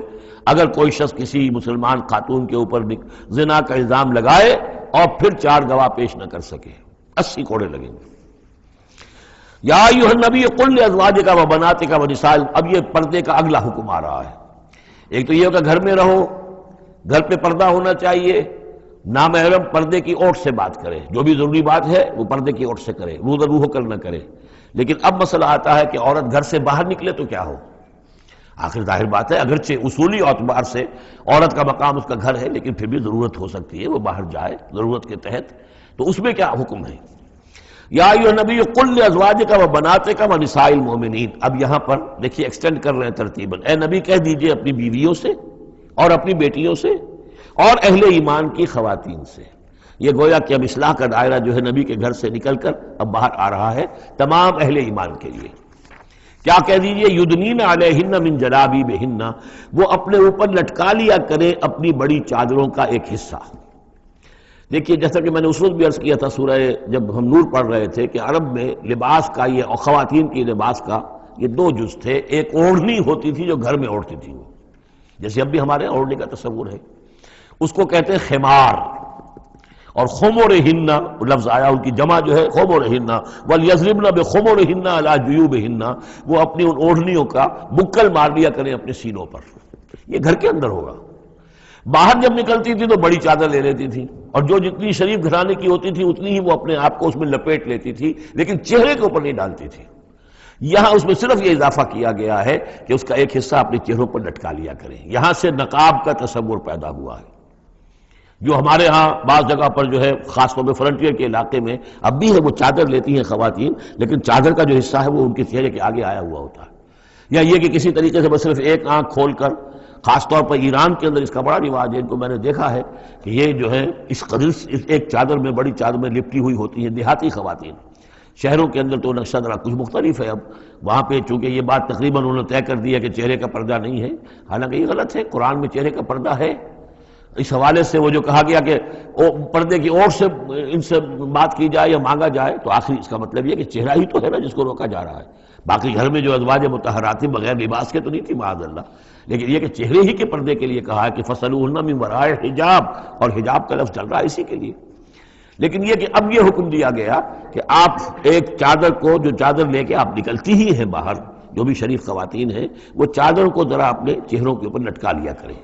اگر کوئی شخص کسی مسلمان خاتون کے اوپر زنا کا الزام لگائے اور پھر 4 گواہ پیش نہ کر سکے، 80 کوڑے لگیں گے۔ یا ایھا النبی قل لازواجک وبناتک ونساء، اب یہ پردے کا اگلا حکم آ رہا ہے۔ ایک تو یہ ہوگا گھر میں رہو، گھر پہ پردہ ہونا چاہیے، نامحرم پردے کی اوٹ سے بات کرے، جو بھی ضروری بات ہے وہ پردے کی اوٹ سے کرے، رو در ہو کر نہ کرے۔ لیکن اب مسئلہ آتا ہے کہ عورت گھر سے باہر نکلے تو کیا ہو؟ آخر ظاہر بات ہے اگرچہ اصولی اعتبار سے عورت کا مقام اس کا گھر ہے، لیکن پھر بھی ضرورت ہو سکتی ہے وہ باہر جائے ضرورت کے تحت، تو اس میں کیا حکم ہے؟ یا ایھا النبی قل لازواجک وبناتک ونساء المؤمنین، اب یہاں پر دیکھیے ایکسٹینڈ کر رہے ہیں ترتیباً، اے نبی کہہ دیجئے اپنی بیویوں سے اور اپنی بیٹیوں سے اور اہل ایمان کی خواتین سے۔ یہ گویا کہ اب اصلاح کا دائرہ جو ہے نبی کے گھر سے نکل کر اب باہر آ رہا ہے تمام اہل ایمان کے لیے۔ کیا کہہ دیجئے؟ یدنین علیہن من جلابیبہن، وہ اپنے اوپر لٹکا لیا کریں اپنی بڑی چادروں کا ایک حصہ۔ دیکھیے جیسا کہ میں نے اس وقت بھی عرض کیا تھا سورہ جب ہم نور پڑھ رہے تھے کہ عرب میں لباس کا یہ اور خواتین کی لباس کا یہ 2 جز تھے، ایک اوڑھنی ہوتی تھی جو گھر میں اوڑھتی تھی، وہ جیسے اب بھی ہمارے اوڑھنے کا تصور ہے، اس کو کہتے ہیں خمار، اور خمرہن لفظ آیا ان کی جمع جو ہے خمرہن، ولیضربن بخمرہن علی جیوبہن، وہ اپنی ان اوڑھنیوں کا بکل مار لیا کریں اپنے سینوں پر. یہ گھر کے اندر ہوگا. باہر جب نکلتی تھی تو بڑی چادر لے لیتی تھی، اور جو جتنی شریف گھرانے کی ہوتی تھی اتنی ہی وہ اپنے آپ کو اس میں لپیٹ لیتی تھی، لیکن چہرے کے اوپر نہیں ڈالتی تھی. یہاں اس میں صرف یہ اضافہ کیا گیا ہے کہ اس کا ایک حصہ اپنے چہروں پر لٹکا لیا کریں. یہاں سے نقاب کا تصور پیدا ہوا ہے، جو ہمارے ہاں بعض جگہ پر جو ہے خاص طور پہ فرنٹیئر کے علاقے میں اب بھی ہے، وہ چادر لیتی ہیں خواتین، لیکن چادر کا جو حصہ ہے وہ ان کے چہرے کے آگے آیا ہوا ہوتا ہے. یا یہ کہ کسی طریقے سے بس صرف ایک آنکھ کھول کر، خاص طور پر ایران کے اندر اس کا بڑا رواج ہے، ان کو میں نے دیکھا ہے کہ یہ جو ہے اس قدر ایک چادر میں، بڑی چادر میں لپٹی ہوئی ہوتی ہیں دیہاتی خواتین. شہروں کے اندر تو نقشہ ذرا کچھ مختلف ہے. اب وہاں پہ چونکہ یہ بات تقریباً انہوں نے طے کر دی ہے کہ چہرے کا پردہ نہیں ہے، حالانکہ یہ غلط ہے. قرآن میں چہرے کا پردہ ہے. اس حوالے سے وہ جو کہا گیا کہ پردے کی اور سے ان سے بات کی جائے یا مانگا جائے، تو آخری اس کا مطلب یہ کہ چہرہ ہی تو ہے نا جس کو روکا جا رہا ہے. باقی گھر میں جو ازواج مطہرات بغیر لباس کے تو نہیں تھی معاذ اللہ، لیکن یہ کہ چہرے ہی کے پردے کے لیے کہا ہے کہ فَصَلُوهُنَّ مِن وَرَاءِ حجاب، اور حجاب کا لفظ چل رہا ہے اسی کے لیے. لیکن یہ کہ اب یہ حکم دیا گیا کہ آپ ایک چادر کو، جو چادر لے کے آپ نکلتی ہی ہیں باہر، جو بھی شریف خواتین ہیں، وہ چادر کو ذرا اپنے چہروں کے اوپر لٹکا لیا کریں.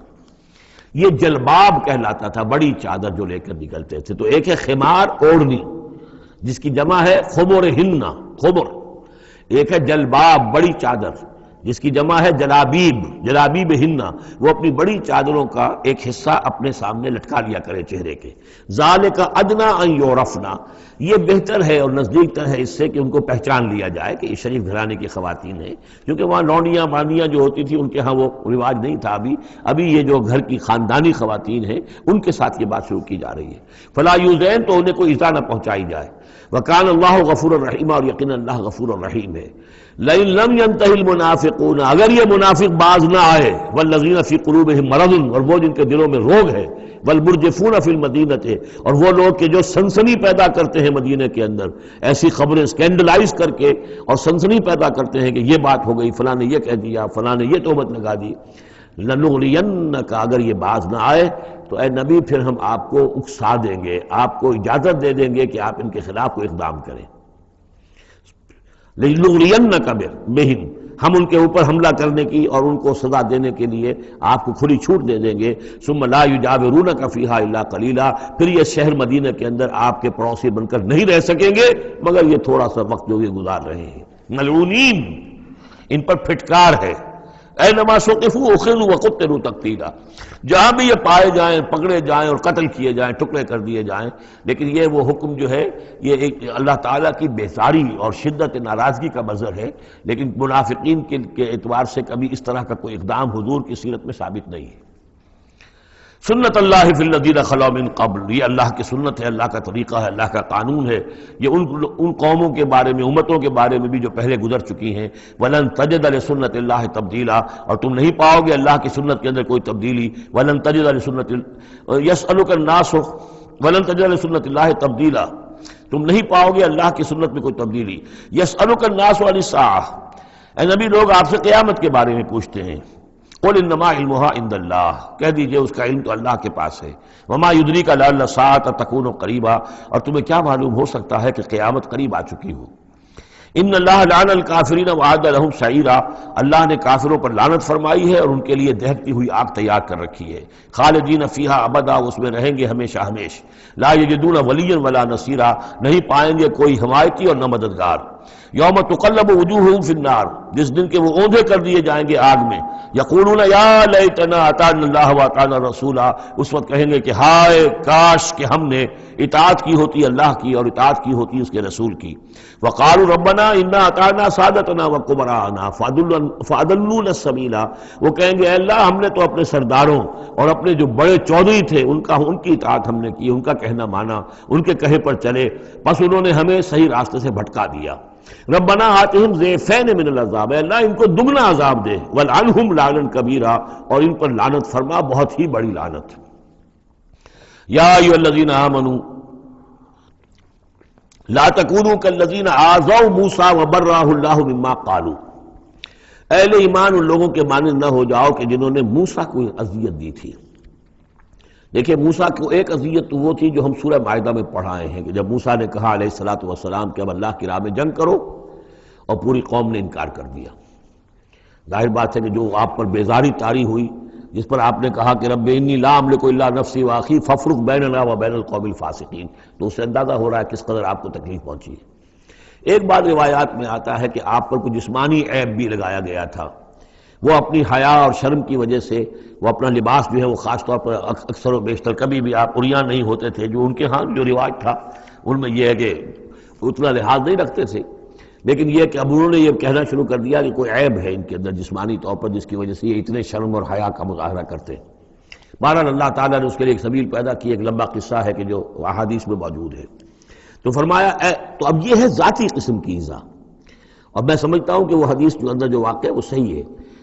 یہ جلباب کہلاتا تھا، بڑی چادر جو لے کر نکلتے تھے. تو ایک ہے خمار، اوڑھنی، جس کی جمع ہے خمرہن، خمر. ایک ہے جلباب، بڑی چادر، جس کی جمع ہے جلابیب، جلابیب ہن. وہ اپنی بڑی چادروں کا ایک حصہ اپنے سامنے لٹکا لیا کرے چہرے کے. ذالک ادنیٰ ان یعرفنا، یہ بہتر ہے اور نزدیک تر ہے اس سے کہ ان کو پہچان لیا جائے کہ یہ شریف گھرانے کی خواتین ہیں. کیونکہ وہاں لونڈیاں مانیاں جو ہوتی تھیں ان کے ہاں وہ رواج نہیں تھا. ابھی یہ جو گھر کی خاندانی خواتین ہیں ان کے ساتھ یہ بات شروع کی جا رہی ہے. فلا یؤذین، تو انہیں کوئی ایذا نہ پہنچائی جائے. وکان اللہ غفور الرحیم، اور یقینا اللہ غفور الرحیم ہے. لئن لم ينتهِ المنافقون، اگر یہ منافق باز نہ آئے، والذین فی قلوبہم مرض، اور وہ جن کے دلوں میں روگ ہے، والمرجفون فی المدینہ، اور وہ لوگ کہ جو سنسنی پیدا کرتے ہیں مدینے کے اندر، ایسی خبریں اسکینڈلائز کر کے اور سنسنی پیدا کرتے ہیں کہ یہ بات ہو گئی، فلاں نے یہ کہہ دیا، فلاں نے یہ تہمت لگا دی. لنغرینک، اگر یہ باز نہ آئے تو اے نبی پھر ہم آپ کو اکسا دیں گے، آپ کو اجازت دے دیں گے کہ آپ ان کے خلاف کوئی اقدام کریں. لنغرینک بہم، ہم ان کے اوپر حملہ کرنے کی اور ان کو سزا دینے کے لیے آپ کو کھلی چھوٹ دے دیں گے. ثم لا یجاورونک فیہا الا قلیلا، پھر یہ شہر مدینہ کے اندر آپ کے پڑوسی بن کر نہیں رہ سکیں گے مگر یہ تھوڑا سا وقت جو یہ گزار رہے ہیں. ملعونین، ان پر پھٹکار ہے. اینما ثقفوا اخذوا وقتلوا تقتیلا، جہاں بھی یہ پائے جائیں، پکڑے جائیں اور قتل کیے جائیں، ٹکڑے کر دیے جائیں. لیکن یہ وہ حکم جو ہے یہ ایک اللہ تعالیٰ کی بیزاری اور شدت ناراضگی کا مظہر ہے. لیکن منافقین کے اعتبار سے کبھی اس طرح کا کوئی اقدام حضور کی سیرت میں ثابت نہیں ہے. سنت اللہ فی الذین خلوا من قبل، یہ اللہ کی سنت ہے، اللہ کا طریقہ ہے، اللہ کا قانون ہے. یہ ان قوموں کے بارے میں، امتوں کے بارے میں بھی جو پہلے گزر چکی ہیں. وَلَن تَجِدَ لِسُنَّتِ اللَّهِ تَبْدِيلًا، اور تم نہیں پاؤ گے اللہ کی سنت کے اندر کوئی تبدیلی. وَلَن تَجِدَ لِسُنَّتِ يَسْأَلُكَ النَّاسُ وَلَن تَجِدَ لِسُنَّتِ اللَّهِ تَبْدِيلًا، تم نہیں پاؤ گے اللہ کی سنت میں کوئی تبدیلی. يَسْأَلُكَ النَّاسُ عَنِ السَّاعَةِ، اے نبی لوگ آپ سے قیامت کے بارے میں پوچھتے ہیں. قل انما علمها عند اللہ، کہہ دیجئے اس کا علم تو اللہ کے پاس ہے. وما یدریک لعل الساعة تکون قریبا، اور تمہیں کیا معلوم ہو سکتا ہے کہ قیامت قریب آ چکی ہو. ان اللہ لعن الکافرین وعد لهم سعیرا، اللہ نے کافروں پر لعنت فرمائی ہے اور ان کے لیے دہکتی ہوئی آگ تیار کر رکھی ہے. خالدین فیہا ابدا، اس میں رہیں گے ہمیشہ ہمیش. لا یجدون ولیا ولا نصیرا، نہیں پائیں گے کوئی حمایتی اور نہ مددگار. یوم تقلب وجوہہم فی النار، جس دن کے وہ اوندھے کر دیے جائیں گے آگ میں. یقولون یا لیتنا اطعنا اللہ واطعنا الرسول، اس وقت کہیں گے کہ ہائے کاش کہ ہم نے اطاعت کی ہوتی اللہ کی اور اطاعت کی ہوتی اس کے رسول کی. وقالوا ربنا انا اطعنا سادتنا وکبراءنا فاضلونا السبیل، وہ کہیں گے اے اللہ ہم نے تو اپنے سرداروں اور اپنے جو بڑے چودھری تھے ان کی اطاعت ہم نے کی، ان کا کہنا مانا، ان کے کہے پر چلے، بس انہوں نے ہمیں صحیح راستے سے بھٹکا دیا. ربنا آتہم ضعفین من العذاب، اے اللہ ان کو دگنا عذاب دے. والعنہم لعنا کبیرا، اور ان پر لعنت فرما بہت ہی بڑی لعنت. یا ایھا الذین آمنوا لا تکونوا کالذین آذوا موسیٰ وبرأہ اللہ مما قالوا، اہل ایمان ان لوگوں کے مانند نہ ہو جاؤ کہ جنہوں نے موسیٰ کو اذیت دی تھی. دیکھیں موسیٰ کو ایک اذیت تو وہ تھی جو ہم سورہ مائدہ میں پڑھائے ہیں کہ جب موسیٰ نے کہا علیہ الصلوۃ والسلام کہ اب اللہ کی راہ میں جنگ کرو، اور پوری قوم نے انکار کر دیا۔ ظاہر بات ہے کہ جو آپ پر بیزاری طاری ہوئی، جس پر آپ نے کہا کہ رب انی لا املک الا نفسی واخی فافرق بیننا وبین القوم الفاسقین، تو اس سے اندازہ ہو رہا ہے کس قدر آپ کو تکلیف پہنچی ہے۔ ایک بات روایات میں آتا ہے کہ آپ پر کوئی جسمانی عیب بھی لگایا گیا تھا، وہ اپنی حیا اور شرم کی وجہ سے وہ اپنا لباس جو ہے وہ خاص طور پر اکثر و بیشتر کبھی بھی آپ عریان نہیں ہوتے تھے، جو ان کے ہاں جو رواج تھا ان میں یہ ہے کہ اتنا لحاظ نہیں رکھتے تھے، لیکن یہ کہ اب انہوں نے یہ کہنا شروع کر دیا کہ کوئی عیب ہے ان کے اندر جسمانی طور پر جس کی وجہ سے یہ اتنے شرم اور حیا کا مظاہرہ کرتے ہیں۔ بہرحال اللہ تعالیٰ نے اس کے لیے ایک سبیل پیدا کی، ایک لمبا قصہ ہے کہ جو احادیث میں موجود ہے۔ تو فرمایا تو اب یہ ہے ذاتی قسم کی ایذا، اور میں سمجھتا ہوں کہ وہ حدیث جو اندر جو واقع ہے وہ صحیح ہے،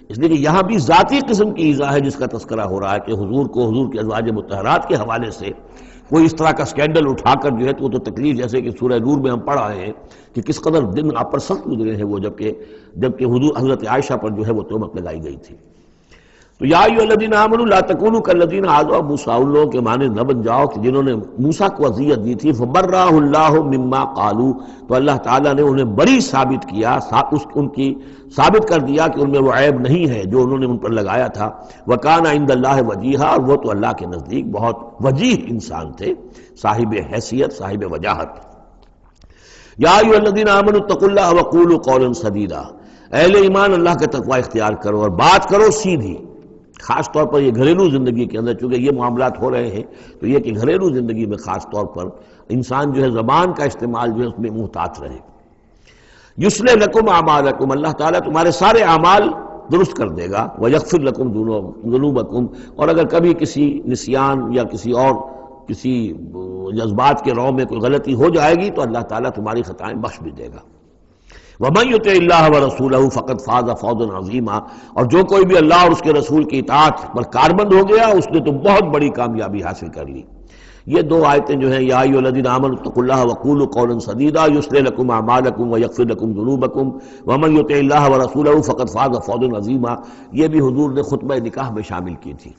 اس لیے کہ یہاں بھی ذاتی قسم کی ایذا ہے جس کا تذکرہ ہو رہا ہے کہ حضور کو حضور کے ازواج مطہرات کے حوالے سے کوئی اس طرح کا سکینڈل اٹھا کر جو ہے تو وہ تو تکلیف، جیسے کہ سورہ نور میں ہم پڑھ آئے ہیں کہ کس قدر دن آپ پر سخت گزرے ہیں وہ، جبکہ حضور حضرت عائشہ پر جو ہے وہ تہمت لگائی گئی تھی۔ تو یا ایھا الذین آمنوا لا تکونوا کالذین آذوا موسیٰ، ان لوگوں کے مانند نہ بن جاؤ کہ جنہوں نے موسیٰ کو اذیت دی تھی، فبرأہ اللہ مما قالوا، تو اللہ تعالیٰ نے انہیں بری ثابت کیا، ان کی ثابت کر دیا کہ ان میں وہ عیب نہیں ہے جو انہوں نے ان پر لگایا تھا۔ وکان عند اللہ وجیہا، اور وہ تو اللہ کے نزدیک بہت وجیح انسان تھے، صاحب حیثیت، صاحب وجاہت۔ یا ایھا الذین آمنوا اتقوا اللہ وقولوا قولا سدیدا، اہل ایمان اللہ کا تقوی اختیار کرو اور بات کرو سیدھی، خاص طور پر یہ گھریلو زندگی کے اندر چونکہ یہ معاملات ہو رہے ہیں تو یہ کہ گھریلو زندگی میں خاص طور پر انسان جو ہے زبان کا استعمال جو ہے اس میں محتاط رہے۔ یصلح لکم اعمالکم، اللہ تعالیٰ تمہارے سارے اعمال درست کر دے گا، ویغفر لکم ذنوبکم، اور اگر کبھی کسی نسیان یا کسی جذبات کے رو میں کوئی غلطی ہو جائے گی تو اللہ تعالیٰ تمہاری خطائیں بخش بھی دے گا۔ وَمَن يُطِعِ اللَّهَ وَرَسُولَهُ فَقَدْ فَازَ فَوْزًا عَظِيمًا، اور جو کوئی بھی اللہ اور اس کے رسول کی اطاعت پر کاربند ہو گیا اس نے تو بہت بڑی کامیابی حاصل کر لی۔ یہ دو آیتیں جو ہیں، یا ایھا الذین آمنوا اتقوا اللہ وقولوا قولا سدیدا یصلح لکم اعمالکم ویغفر لکم ذنوبکم ومن یطع اللہ ورسولہ فقد فاز فوزا عظیما، یہ بھی حضور نے خطبہ نکاح میں شامل کی تھی،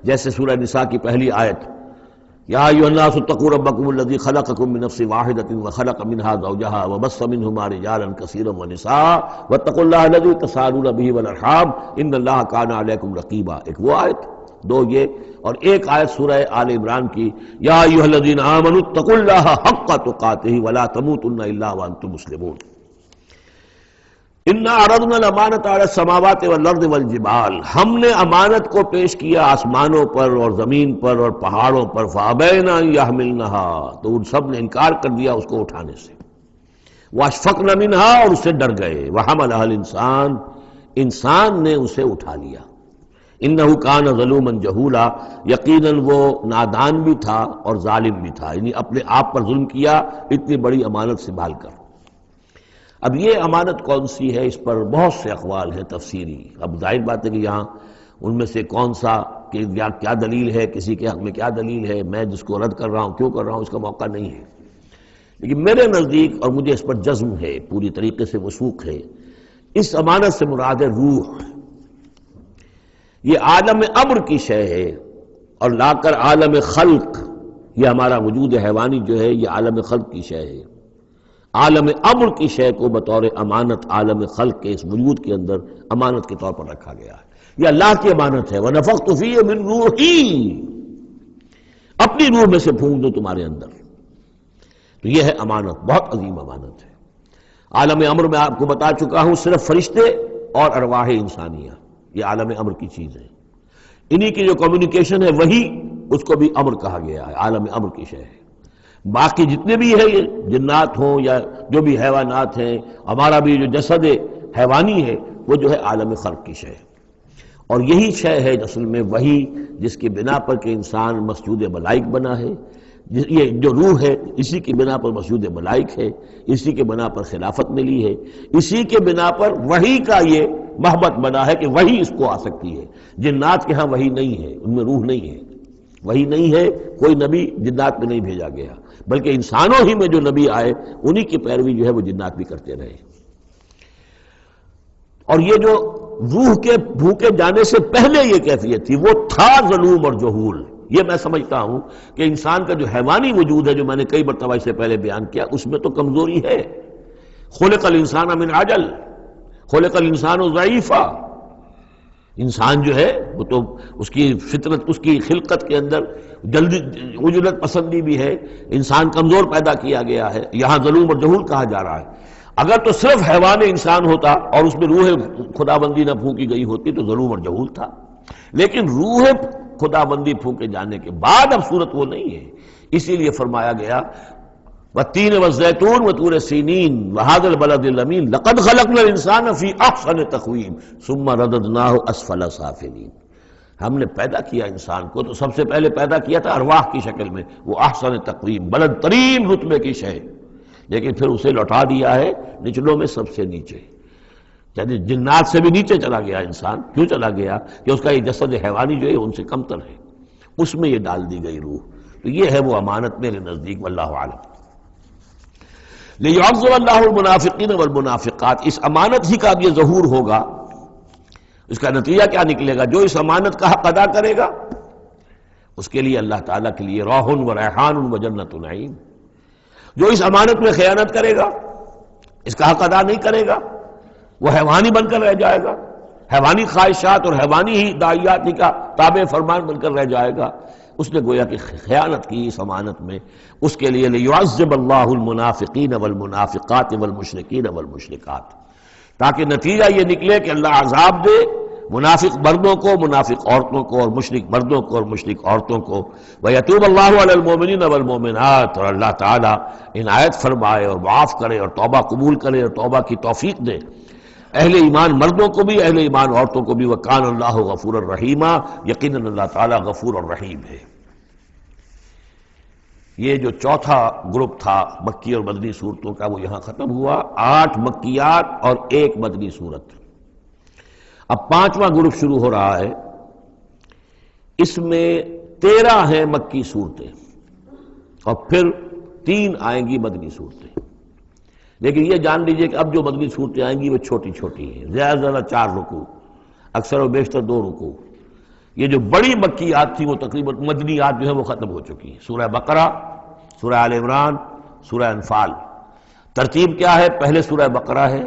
جیسے سورہ نساء کی پہلی آیت، یا ایھا الناس اتقوا ربکم الذی خلقکم من نفس واحدۃ وخلق منها زوجها وبث منهما رجالا کثیرا ونساء واتقوا اللہ الذی تساءلون به والارحام ان اللہ کان علیکم رقیبا، ایک وہ آیت، دو یہ، اور ایک آیت سورہ آل عمران کی، یا ایھا الذین آمنوا اتقوا اللہ حق تقاتہ ولا تموتن الا وانتم مسلمون۔ انا عرضنا الامانۃ علی السماوات والارض والجبال، ہم نے امانت کو پیش کیا آسمانوں پر اور زمین پر اور پہاڑوں پر، فابین ان یحملنها، تو ان سب نے انکار کر دیا اس کو اٹھانے سے، واشفقن منها، اور اس سے ڈر گئے، وحملها الانسان، انسان نے اسے اٹھا لیا، انه کان ظلوما جہولا، یقیناً وہ نادان بھی تھا اور ظالم بھی تھا، یعنی اپنے آپ پر ظلم کیا اتنی بڑی امانت سنبھال کر۔ اب یہ امانت کون سی ہے، اس پر بہت سے اقوال ہیں تفسیری، اب ظاہر بات ہے کہ یہاں ان میں سے کون سا کہ کیا دلیل ہے، کسی کے حق میں کیا دلیل ہے، میں جس کو رد کر رہا ہوں کیوں کر رہا ہوں اس کا موقع نہیں ہے، لیکن میرے نزدیک اور مجھے اس پر جزم ہے، پوری طریقے سے وثوق ہے، اس امانت سے مراد ہے روح، یہ عالم امر کی شے ہے، اور لا کر عالم خلق، یہ ہمارا وجود حیوانی جو ہے یہ عالم خلق کی شے ہے، عالم امر کی شے کو بطور امانت عالم خلق کے اس وجود کے اندر امانت کے طور پر رکھا گیا ہے، یہ اللہ کی امانت ہے، وَنَفَخْتُ فِيهِ مِن رُوحِي، اپنی روح میں سے پھونک دو تمہارے اندر، تو یہ ہے امانت، بہت عظیم امانت ہے۔ عالم امر میں آپ کو بتا چکا ہوں صرف فرشتے اور ارواح انسانیہ، یہ عالم امر کی چیز ہے، انہی کی جو کمیونیکیشن ہے وہی اس کو بھی امر کہا گیا ہے، عالم امر کی شے ہے۔ باقی جتنے بھی ہے یہ جنات ہوں یا جو بھی حیوانات ہیں، ہمارا بھی جو جسد حیوانی ہے وہ جو ہے عالم خلق کی شے ہے، اور یہی شے ہے اصل میں وہی جس کی بنا پر کہ انسان مسجود ملائک بنا ہے، یہ جو روح ہے اسی کی بنا پر مسجود ملائک ہے، اسی کے بنا پر خلافت ملی ہے، اسی کے بنا پر وحی کا یہ محبت بنا ہے کہ وحی اس کو آ سکتی ہے، جنات کے ہاں وحی نہیں ہے، ان میں روح نہیں ہے، وہی نہیں ہے، کوئی نبی جنات میں نہیں بھیجا گیا، بلکہ انسانوں ہی میں جو نبی آئے انہی کی پیروی جو ہے وہ جنات بھی کرتے رہے۔ اور یہ جو روح کے بھوکے جانے سے پہلے یہ کیفیت تھی، وہ تھا ظلوم اور جہول، یہ میں سمجھتا ہوں کہ انسان کا جو حیوانی وجود ہے، جو میں نے کئی مرتبہ اس سے پہلے بیان کیا، اس میں تو کمزوری ہے۔ خلق الانسان من عجل، خلق الانسان ضعیفا، انسان جو ہے وہ تو اس کی فطرت، اس کی خلقت کے اندر جلدی عجلت پسندی بھی ہے، انسان کمزور پیدا کیا گیا ہے، یہاں ظلوم اور جہول کہا جا رہا ہے۔ اگر تو صرف حیوان انسان ہوتا اور اس میں روح خدا بندی نہ پھونکی گئی ہوتی تو ظلوم اور جہول تھا، لیکن روح خدا بندی پھونکے جانے کے بعد اب صورت وہ نہیں ہے، اسی لیے فرمایا گیا والتین والزیتون وطور سینین وہذا البلد الامین لقد خلقنا الانسان فی احسن تقویم ثم رددناہ اسفل سافلین۔ ہم نے پیدا کیا انسان کو تو سب سے پہلے پیدا کیا تھا ارواح کی شکل میں، وہ احسن تقویم، بلند ترین رتبے کی شے، لیکن پھر اسے لوٹا دیا ہے نچلوں میں سب سے نیچے، یعنی جنات سے بھی نیچے چلا گیا انسان۔ کیوں چلا گیا؟ کہ اس کا یہ جسد حیوانی جو ہے ان سے کم تر ہے، اس میں یہ ڈال دی گئی روح۔ تو یہ ہے وہ امانت میرے نزدیک، واللہ عالم۔ لِيُعَذِّبَ اللَّهُ الْمُنَافِقِينَ وَالْمُنَافِقَاتِ، اس امانت ہی کا اب یہ ظہور ہوگا۔ اس کا نتیجہ کیا نکلے گا؟ جو اس امانت کا حق ادا کرے گا اس کے لیے اللہ تعالیٰ کے لیے روح و ریحان و جنت نعیم۔ جو اس امانت میں خیانت کرے گا، اس کا حق ادا نہیں کرے گا، وہ حیوانی بن کر رہ جائے گا، حیوانی خواہشات اور حیوانی ہی داعیات ہی کا تابع فرمان بن کر رہ جائے گا۔ اس نے گویا کہ خیانت کی اس امانت میں، اس کے لیے لِيُعَذِّبَ اللَّهُ الْمُنَافِقِينَ وَالْمُنَافِقَاتِ وَالْمُشْرِكِينَ وَالْمُشْرِكَاتِ، تاکہ نتیجہ یہ نکلے کہ اللہ عذاب دے منافق مردوں کو، منافق عورتوں کو، اور مشرک مردوں کو اور مشرک عورتوں کو۔ وَيَتُوبَ اللَّهُ عَلَى الْمُؤْمِنِينَ وَالْمُؤْمِنَاتِ، اور اللہ تعالیٰ عنایت فرمائے اور معاف کرے اور توبہ قبول کرے اور توبہ کی توفیق دے اہل ایمان مردوں کو بھی، اہل ایمان عورتوں کو بھی۔ وَكَانَ اللَّهُ غَفُورًا رَحِيمًا، یقیناً اللہ تعالیٰ غفور اور رحیم ہے۔ یہ جو چوتھا گروپ تھا مکی اور مدنی صورتوں کا، وہ یہاں ختم ہوا۔ 8 مکیات اور 1 مدنی صورت۔ اب 5واں گروپ شروع ہو رہا ہے، اس میں 13 ہیں مکی صورتیں اور پھر 3 آئیں گی مدنی صورتیں۔ لیکن یہ جان لیجئے کہ اب جو مدنی صورتیں آئیں گی وہ چھوٹی چھوٹی ہیں، زیادہ سے زیادہ 4 رکوع، اکثر و بیشتر 2 رکوع۔ یہ جو بڑی مکیات تھی وہ تقریباً مدنیات جو ہیں وہ ختم ہو چکی ہیں۔ سورہ بقرہ، سورہ آل عمران، سورہ انفال۔ ترتیب کیا ہے؟ پہلے سورہ بقرہ ہے،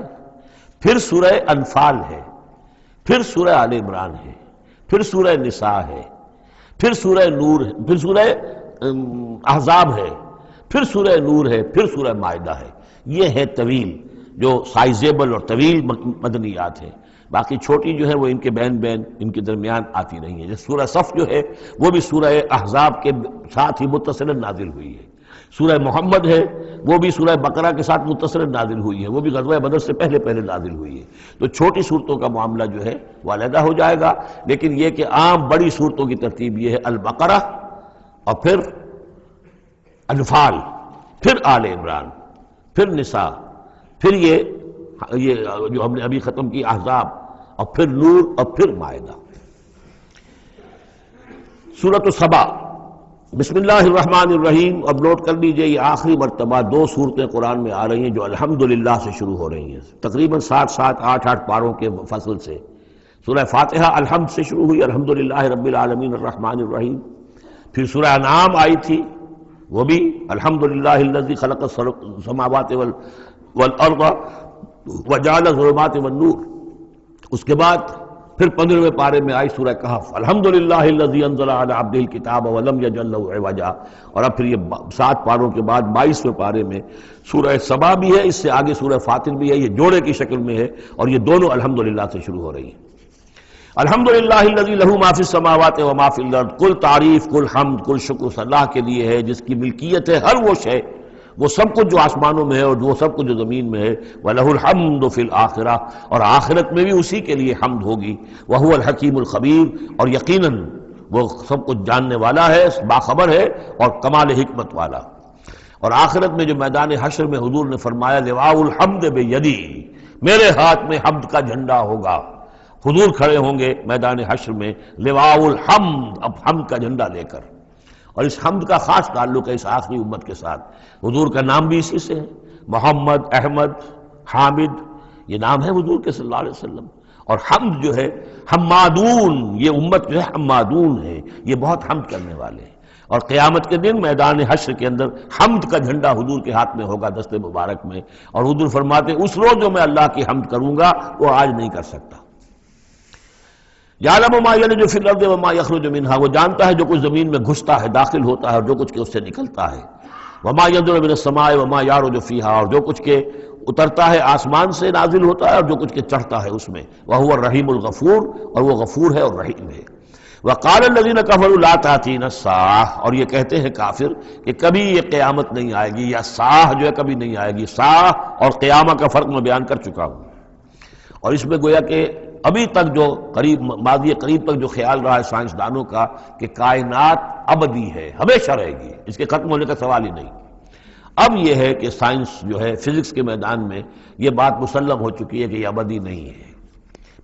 پھر سورہ انفال ہے، پھر سورہ آل عمران ہے، پھر سورہ نساء ہے، پھر سورہ نور ہے، پھر سورہ احزاب ہے، پھر سورہ نور ہے، پھر سورہ مائدہ ہے۔ یہ ہے طویل، جو سائزیبل اور طویل مدنیات ہیں۔ باقی چھوٹی جو ہے وہ ان کے بین بین ان کے درمیان آتی رہی ہیں۔ جیسے سورہ صف جو ہے وہ بھی سورہ احزاب کے ساتھ ہی متصلاً نازل ہوئی ہے۔ سورہ محمد ہے وہ بھی سورہ بقرہ کے ساتھ متصلاً نازل ہوئی ہے، وہ بھی غزوہ بدر سے پہلے پہلے نازل ہوئی ہے۔ تو چھوٹی صورتوں کا معاملہ جو ہے وہ علیحدہ ہو جائے گا، لیکن یہ کہ عام بڑی صورتوں کی ترتیب یہ ہے: البقرہ اور پھر انفال، پھر آل عمران، پھر نساء، پھر یہ جو ہم نے ابھی ختم کی احزاب، اور پھر نور، اور پھر مائدہ۔ سورۃ السبا، بسم اللہ الرحمن الرحیم۔ اب نوٹ کر لیجئے یہ آخری مرتبہ 2 صورتیں قرآن میں آ رہی ہیں جو الحمدللہ سے شروع ہو رہی ہیں، تقریباً 8 پاروں کے فصل سے۔ سورہ فاتحہ الحمد سے شروع ہوئی، الحمدللہ رب العالمین الرحمن الرحیم۔ پھر سورہ انعام آئی تھی، وہ بھی الحمدللہ الذی خلق السماوات والارض وجعل الظلمات والنور۔ اس کے بعد پھر 15ویں پارے میں آئی سورہ کہف، الحمدللہ الذی انزل علی عبدہ الکتاب ولم یجعل لہ عوجا۔ اور اب پھر یہ 7 پاروں کے بعد 22ویں پارے میں سورہ سبا بھی ہے، اس سے آگے سورہ فاطر بھی ہے، یہ جوڑے کی شکل میں ہے، اور یہ دونوں الحمدللہ سے شروع ہو رہی ہیں۔ الحمدللہ الذی لہ ما فی السماوات و ما فی الارض، کل تعریف، کل حمد، کل شکر اللہ کے لیے ہے جس کی ملکیت ہے ہر وہ شے، وہ سب کچھ جو آسمانوں میں ہے اور وہ سب کچھ جو زمین میں ہے۔ وَلَهُ الْحَمْدُ فِي الْآخِرَةِ، اور آخرت میں بھی اسی کے لیے حمد ہوگی۔ وَهُوَ الْحَكِيمُ الْخَبِيرُ، اور یقیناً وہ سب کچھ جاننے والا ہے، باخبر ہے اور کمال حکمت والا۔ اور آخرت میں جو میدان حشر میں حضور نے فرمایا لِوَاءُ الْحَمْدِ بِيَدِي، میرے ہاتھ میں حمد کا جھنڈا ہوگا۔ حضور کھڑے ہوں گے میدان حشر میں لِوَاءُ الْحَمْدِ، اب حمد کا جھنڈا لے کر۔ اور اس حمد کا خاص تعلق ہے اس آخری امت کے ساتھ۔ حضور کا نام بھی اسی سے ہے، محمد، احمد، حامد، یہ نام ہے حضور کے صلی اللہ علیہ وسلم۔ اور حمد جو ہے حمادون، یہ امت جو ہے حمادون ہے، یہ بہت حمد کرنے والے ہیں، اور قیامت کے دن میدان حشر کے اندر حمد کا جھنڈا حضور کے ہاتھ میں ہوگا، دست مبارک میں، اور حضور فرماتے ہیں اس روز جو میں اللہ کی حمد کروں گا وہ آج نہیں کر سکتا۔ یعلم ما یلج فی الارض وما یخرج منها، وہ جانتا ہے جو کچھ زمین میں گھستا ہے، داخل ہوتا ہے، اور جو کچھ کہ اس سے نکلتا ہے۔ وما ينزل من السماء وما يعرج فيها، اور جو کچھ کہ اترتا ہے آسمان سے نازل ہوتا ہے، اور جو کچھ کہ چڑھتا ہے اس میں۔ وهو الرحیم الغفور، اور وہ غفور ہے اور رحیم ہے۔ وقال الذين كفروا لا تأتينا الساعة، اور یہ کہتے ہیں کافر کہ کبھی یہ قیامت نہیں آئے گی، یا ساعہ جو ہے کبھی نہیں آئے گی۔ ساعہ اور قیامہ کا فرق میں بیان کر چکا ہوں، اور اس میں گویا کہ ابھی تک جو قریب ماضی قریب تک جو خیال رہا ہے سائنسدانوں کا کہ کائنات ابدی ہے، ہمیشہ رہے گی، اس کے ختم ہونے کا سوال ہی نہیں۔ اب یہ ہے کہ سائنس جو ہے فزکس کے میدان میں یہ بات مسلم ہو چکی ہے کہ یہ ابدی نہیں ہے،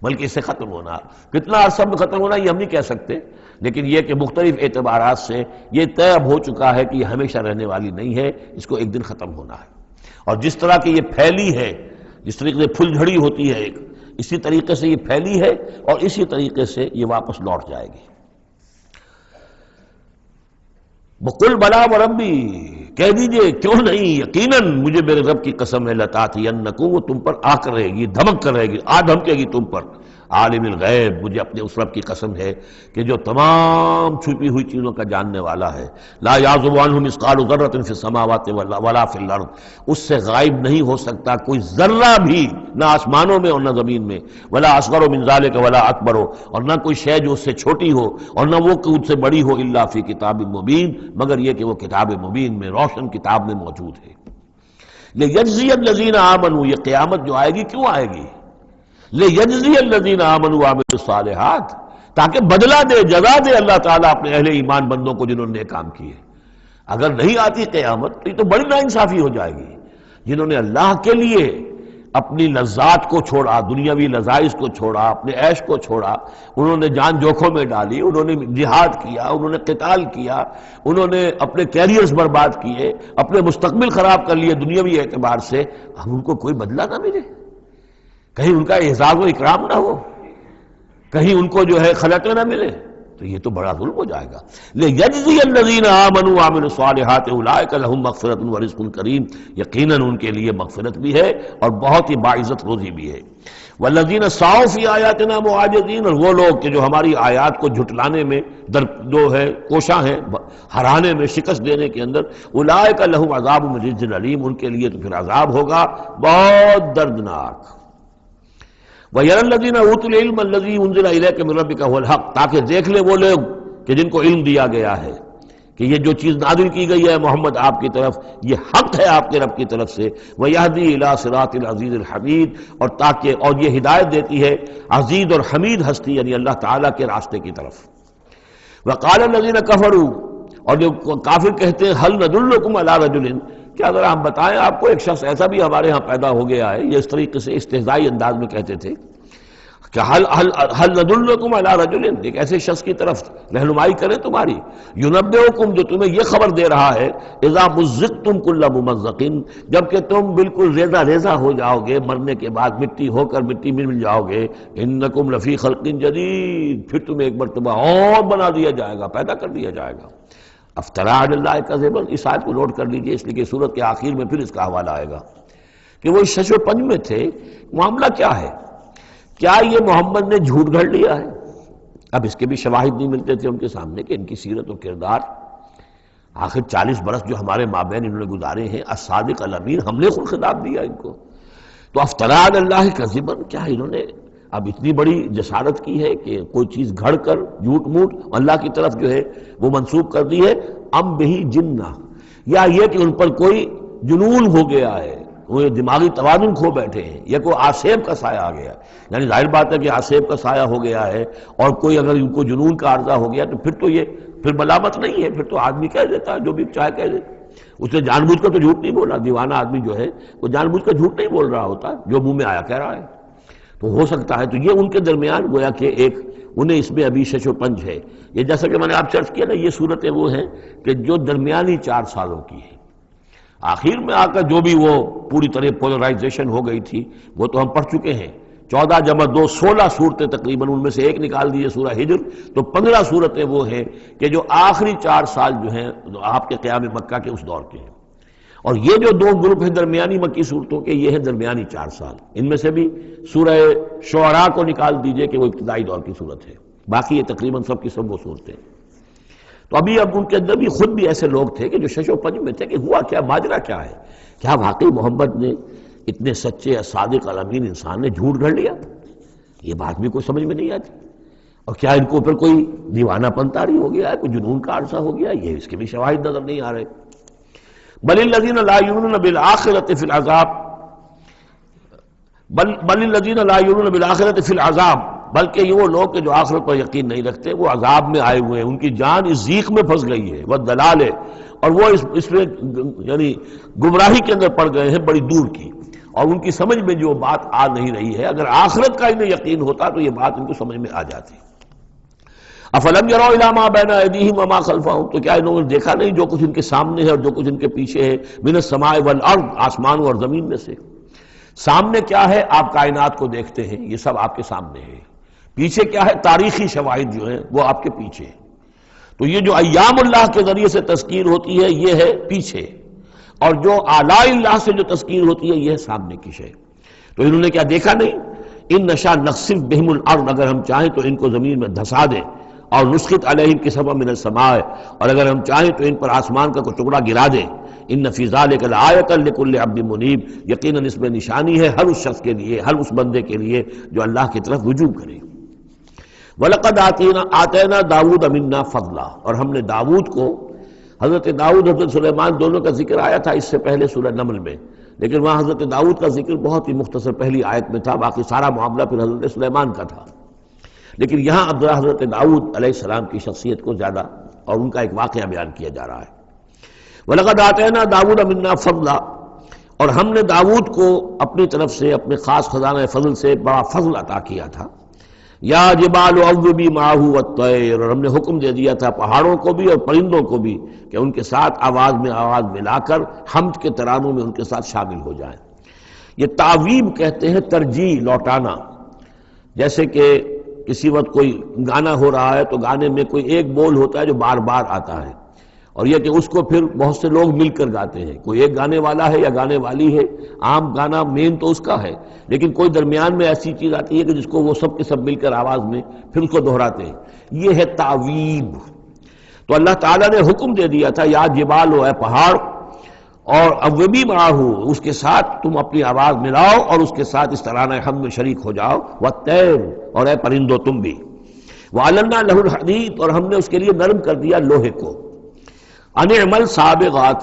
بلکہ اس سے ختم ہونا، کتنا عرصہ میں ختم ہونا یہ ہم نہیں کہہ سکتے، لیکن یہ کہ مختلف اعتبارات سے یہ طے اب ہو چکا ہے کہ یہ ہمیشہ رہنے والی نہیں ہے، اس کو ایک دن ختم ہونا ہے۔ اور جس طرح کہ یہ پھیلی ہے، جس طریقے سے پھل جھڑی ہوتی ہے ایک، اسی طریقے سے یہ پھیلی ہے، اور اسی طریقے سے یہ واپس لوٹ جائے گی۔ بقل بلا وربی، کہہ دیجئے کیوں نہیں، یقیناً مجھے میرے رب کی قسم ہے، لتاتینکم، وہ تم پر آ کر رہے گی، دھمک کر رہے گی، آ دھمکے گی تم پر۔ عالم الغیب، مجھے اپنے اس رب کی قسم ہے کہ جو تمام چھپی ہوئی چیزوں کا جاننے والا ہے۔ لا یعزب عنہ مثقال ذرۃ فی السماوات ولا فی الارض، اس سے غائب نہیں ہو سکتا کوئی ذرہ بھی، نہ آسمانوں میں اور نہ زمین میں۔ ولا اصغر من ذلک ولا اکبر، اور نہ کوئی شے جو اس سے چھوٹی ہو اور نہ وہ کہ اس سے بڑی ہو، الا فی کتاب مبین، مگر یہ کہ وہ کتاب مبین میں، روشن کتاب میں موجود ہے۔ لیجزی الذین آمنوا، یہ قیامت جو آئے گی کیوں آئے گی؟ لیجزی الذین آمنوا وعملوا الصالحات، تاکہ بدلہ دے، جزا دے اللہ تعالیٰ اپنے اہل ایمان بندوں کو جنہوں نے نیک کام کیے۔ اگر نہیں آتی قیامت تو یہ تو بڑی ناانصافی ہو جائے گی۔ جنہوں نے اللہ کے لیے اپنی لذات کو چھوڑا، دنیاوی لذائذ کو چھوڑا، اپنے عیش کو چھوڑا، انہوں نے جان جوکھوں میں ڈالی، انہوں نے جہاد کیا، انہوں نے قتال کیا، انہوں نے اپنے کیریئرز برباد کیے، اپنے مستقبل خراب کر لیے دنیاوی اعتبار سے، ہم ان کو کوئی بدلہ نہ ملے، کہیں ان کا اعزاز و اکرام نہ ہو، کہیں ان کو جو ہے خلعتیں نہ ملے، تو یہ تو بڑا ظلم ہو جائے گا۔ لیجزی الذین آمنوا وعملوا الصالحات اولئک لهم مغفرۃ ورزق کریم، یقیناً ان کے لیے مغفرت بھی ہے اور بہت ہی باعزت روزی بھی ہے۔ والذین سعوا فی آیاتنا معاجزین، اور وہ لوگ کہ جو ہماری آیات کو جھٹلانے میں جو ہے کوشاں ہیں، ہرانے میں، شکست دینے کے اندر، اولئک لهم عذاب من رجز علیم، ان کے لیے تو پھر عذاب ہوگا بہت دردناک۔ وَيَرَى الَّذِينَ أُوتُوا الْعِلْمَ الَّذِي أُنزِلَ إِلَيْكَ مِن رَّبِّكَ هُوَ الْحَقُّ، تاکہ دیکھ لے وہ لوگ کہ جن کو علم دیا گیا ہے کہ یہ جو چیز نازل کی گئی ہے محمد آپ کی طرف، یہ حق ہے آپ کے رب کی طرف سے۔ وَيَهْدِي إِلَىٰ صِرَاطِ الْعَزِيزِ الْحَمِيدِ، اور یہ ہدایت دیتی ہے عزیز اور حمید ہستی یعنی اللہ تعالیٰ کے راستے کی طرف۔ وَقَالَ الَّذِينَ كَفَرُوا، اور جو کافر کہتے ہیں، هَلْ نَدُلُّكُمْ عَلَىٰ رَجُلٍ، کیا ذرا ہم بتائیں آپ کو ایک شخص ایسا بھی ہمارے ہاں پیدا ہو گیا ہے، یہ اس طریقے سے استہزائی انداز میں کہتے تھے کہ هل ندلکم علی رجل، ایک ایسے شخص کی طرف رہنمائی کریں تمہاری، ینبئکم، جو تمہیں یہ خبر دے رہا ہے، اذا مزقتم کل ممزق، جبکہ تم بالکل ریزہ ریزہ ہو جاؤ گے، مرنے کے بعد مٹی ہو کر مٹی میں مل جاؤ گے، انکم لفی خلق جدید، پھر تمہیں ایک مرتبہ اور بنا دیا جائے گا، پیدا کر دیا جائے گا۔ افترا علی اللہ کذبا، اس آیت کو نوٹ کر لیجئے، اس لیے کہ سورت کے آخر میں پھر اس کا حوالہ آئے گا کہ وہ شش و پنج میں تھے، معاملہ کیا ہے؟ کیا یہ محمد نے جھوٹ گھڑ لیا ہے؟ اب اس کے بھی شواہد نہیں ملتے تھے ان کے سامنے کہ ان کی سیرت و کردار، آخر 40 برس جو ہمارے مابین انہوں نے گزارے ہیں، الصادق الامین، ہم نے خود خطاب دیا ان کو۔ تو افترا علی اللہ کذبا، کیا انہوں نے اب اتنی بڑی جسارت کی ہے کہ کوئی چیز گھڑ کر جھوٹ موٹ اللہ کی طرف جو ہے وہ منسوب کر دی ہے؟ ام بہی جنہ، یا یہ کہ ان پر کوئی جنون ہو گیا ہے، وہ دماغی توازن کھو بیٹھے ہیں، یا کوئی آسیب کا سایہ آ گیا، یعنی ظاہر بات ہے کہ آسیب کا سایہ ہو گیا ہے، اور کوئی اگر ان کو جنون کا عارضہ ہو گیا تو پھر تو یہ پھر ملامت نہیں ہے، پھر تو آدمی کہہ دیتا ہے جو بھی چاہے کہہ دے، اس نے جان بوجھ کر تو جھوٹ نہیں بولا، دیوانہ آدمی جو ہے وہ جان بوجھ کر جھوٹ نہیں بول رہا ہوتا، جو منہ میں آیا کہہ رہا ہے، تو ہو سکتا ہے تو یہ ان کے درمیان گویا کہ ایک انہیں اس میں ابھی شش و پنج ہے۔ یہ جیسا کہ میں نے آپ چرچ کیا نا، یہ صورتیں وہ ہیں کہ جو درمیانی 4 سالوں کی ہیں، آخر میں آ کر جو بھی وہ پوری طرح پولرائزیشن ہو گئی تھی وہ تو ہم پڑھ چکے ہیں 14 جمع 2 16 صورتیں تقریباً، ان میں سے ایک نکال دیجیے سورہ ہجر تو 15 صورتیں وہ ہیں کہ جو آخری 4 سال جو ہیں آپ کے قیام مکہ کے اس دور کے ہیں، اور یہ جو 2 گروپ ہیں درمیانی مکی صورتوں کے، یہ ہیں درمیانی 4 سال۔ ان میں سے بھی سورہ شعراء کو نکال دیجئے کہ وہ ابتدائی دور کی صورت ہے، باقی یہ تقریباً سب کی سب وہ صورتیں۔ تو اب ان کے اندر بھی خود بھی ایسے لوگ تھے کہ جو شش و پنج میں تھے کہ ہوا کیا، ماجرا کیا ہے، کیا واقعی محمد نے اتنے سچے صادق الامین انسان نے جھوٹ گھڑ لیا؟ یہ بات بھی کوئی سمجھ میں نہیں آتی، اور کیا ان کو پھر کوئی دیوانہ پن طاری ہو گیا ہے، کوئی جنون کا عرصہ ہو گیا، یہ اس کے بھی شواہد نظر نہیں آ رہے۔ بل الذین لا یؤمنون بالآخرۃ فی العذاب بل الذین لا یؤمنون بالآخرۃ فی العذاب، بلکہ یہ وہ لوگ کہ جو آخرت پر یقین نہیں رکھتے وہ عذاب میں آئے ہوئے ہیں، ان کی جان اس ضیق میں پھنس گئی ہے، والضلال ہے، اور وہ اس میں یعنی گمراہی کے اندر پڑ گئے ہیں بڑی دور کی، اور ان کی سمجھ میں جو بات آ نہیں رہی ہے، اگر آخرت کا انہیں یقین ہوتا تو یہ بات ان کو سمجھ میں آ جاتی۔ افلم یروا الی ما بین ایدیہم وما خلفہم، تو کیا انہوں نے دیکھا نہیں جو کچھ ان کے سامنے ہے اور جو کچھ ان کے پیچھے ہے، من السماء والارض، آسمانوں اور زمین میں سے۔ سامنے کیا ہے؟ آپ کائنات کو دیکھتے ہیں، یہ سب آپ کے سامنے ہے۔ پیچھے کیا ہے؟ تاریخی شواہد جو ہیں وہ آپ کے پیچھے ہیں۔ تو یہ جو ایام اللہ کے ذریعے سے تذکیر ہوتی ہے یہ ہے پیچھے، اور جو آلاء اللہ سے جو تذکیر ہوتی ہے یہ ہے سامنے کی شے۔ تو انہوں نے کیا دیکھا نہیں؟ ان نشاء نخسف بہم الارض، اگر ہم چاہیں تو ان کو زمین میں دھسا دیں، اور نسقط علیہم کسفا من السماء، اور اگر ہم چاہیں تو ان پر آسمان کا کوئی ٹکڑا گرا دیں۔ ان فی ذلک لآیۃ لکل عبد منیب، یقیناً اس میں نشانی ہے ہر اس شخص کے لیے، ہر اس بندے کے لیے جو اللہ کی طرف رجوع کرے۔ وَلَقَدْ آتَيْنَا داؤد مِنَّا فَضْلًا، اور ہم نے داؤد کو، حضرت داؤد حضرت سلیمان دونوں کا ذکر آیا تھا اس سے پہلے سورہ نمل میں، لیکن وہاں حضرت داؤد کا ذکر بہت ہی مختصر پہلی آیت میں تھا، باقی سارا معاملہ پھر حضرت سلیمان کا تھا۔ لیکن یہاں اب حضرت داؤد علیہ السلام کی شخصیت کو زیادہ اور ان کا ایک واقعہ بیان کیا جا رہا ہے۔ وَلَقَدْ آتَيْنَا داؤد مِنَّا فَضْلًا، اور ہم نے داؤد کو اپنی طرف سے اپنے خاص خزانہ فضل سے بڑا فضل عطا کیا تھا۔ یا جبال اوبی معہ والطیر، اور ہم نے حکم دے دیا تھا پہاڑوں کو بھی اور پرندوں کو بھی کہ ان کے ساتھ آواز میں آواز ملا کر حمد کے ترانوں میں ان کے ساتھ شامل ہو جائیں۔ یہ تعویب کہتے ہیں ترجیح، لوٹانا۔ جیسے کہ کسی وقت کوئی گانا ہو رہا ہے تو گانے میں کوئی ایک بول ہوتا ہے جو بار بار آتا ہے، اور یہ کہ اس کو پھر بہت سے لوگ مل کر گاتے ہیں، کوئی ایک گانے والا ہے یا گانے والی ہے، عام گانا مین تو اس کا ہے، لیکن کوئی درمیان میں ایسی چیز آتی ہے کہ جس کو وہ سب کے سب مل کر آواز میں پھر اس کو دہراتے ہیں، یہ ہے تعویب۔ تو اللہ تعالیٰ نے حکم دے دیا تھا یا جبال ہو، اے پہاڑ، اور اوبی معاہو، اس کے ساتھ تم اپنی آواز ملاؤ اور اس کے ساتھ اس ترانہ حمد میں شریک ہو جاؤ، والطیر، اور اے پرندو تم بھی، وَعَلَنَّا لَهُ الْحَدِيدَ، اور ہم نے اس کے لیے نرم کر دیا لوہے کو، ان اعمل سابغات،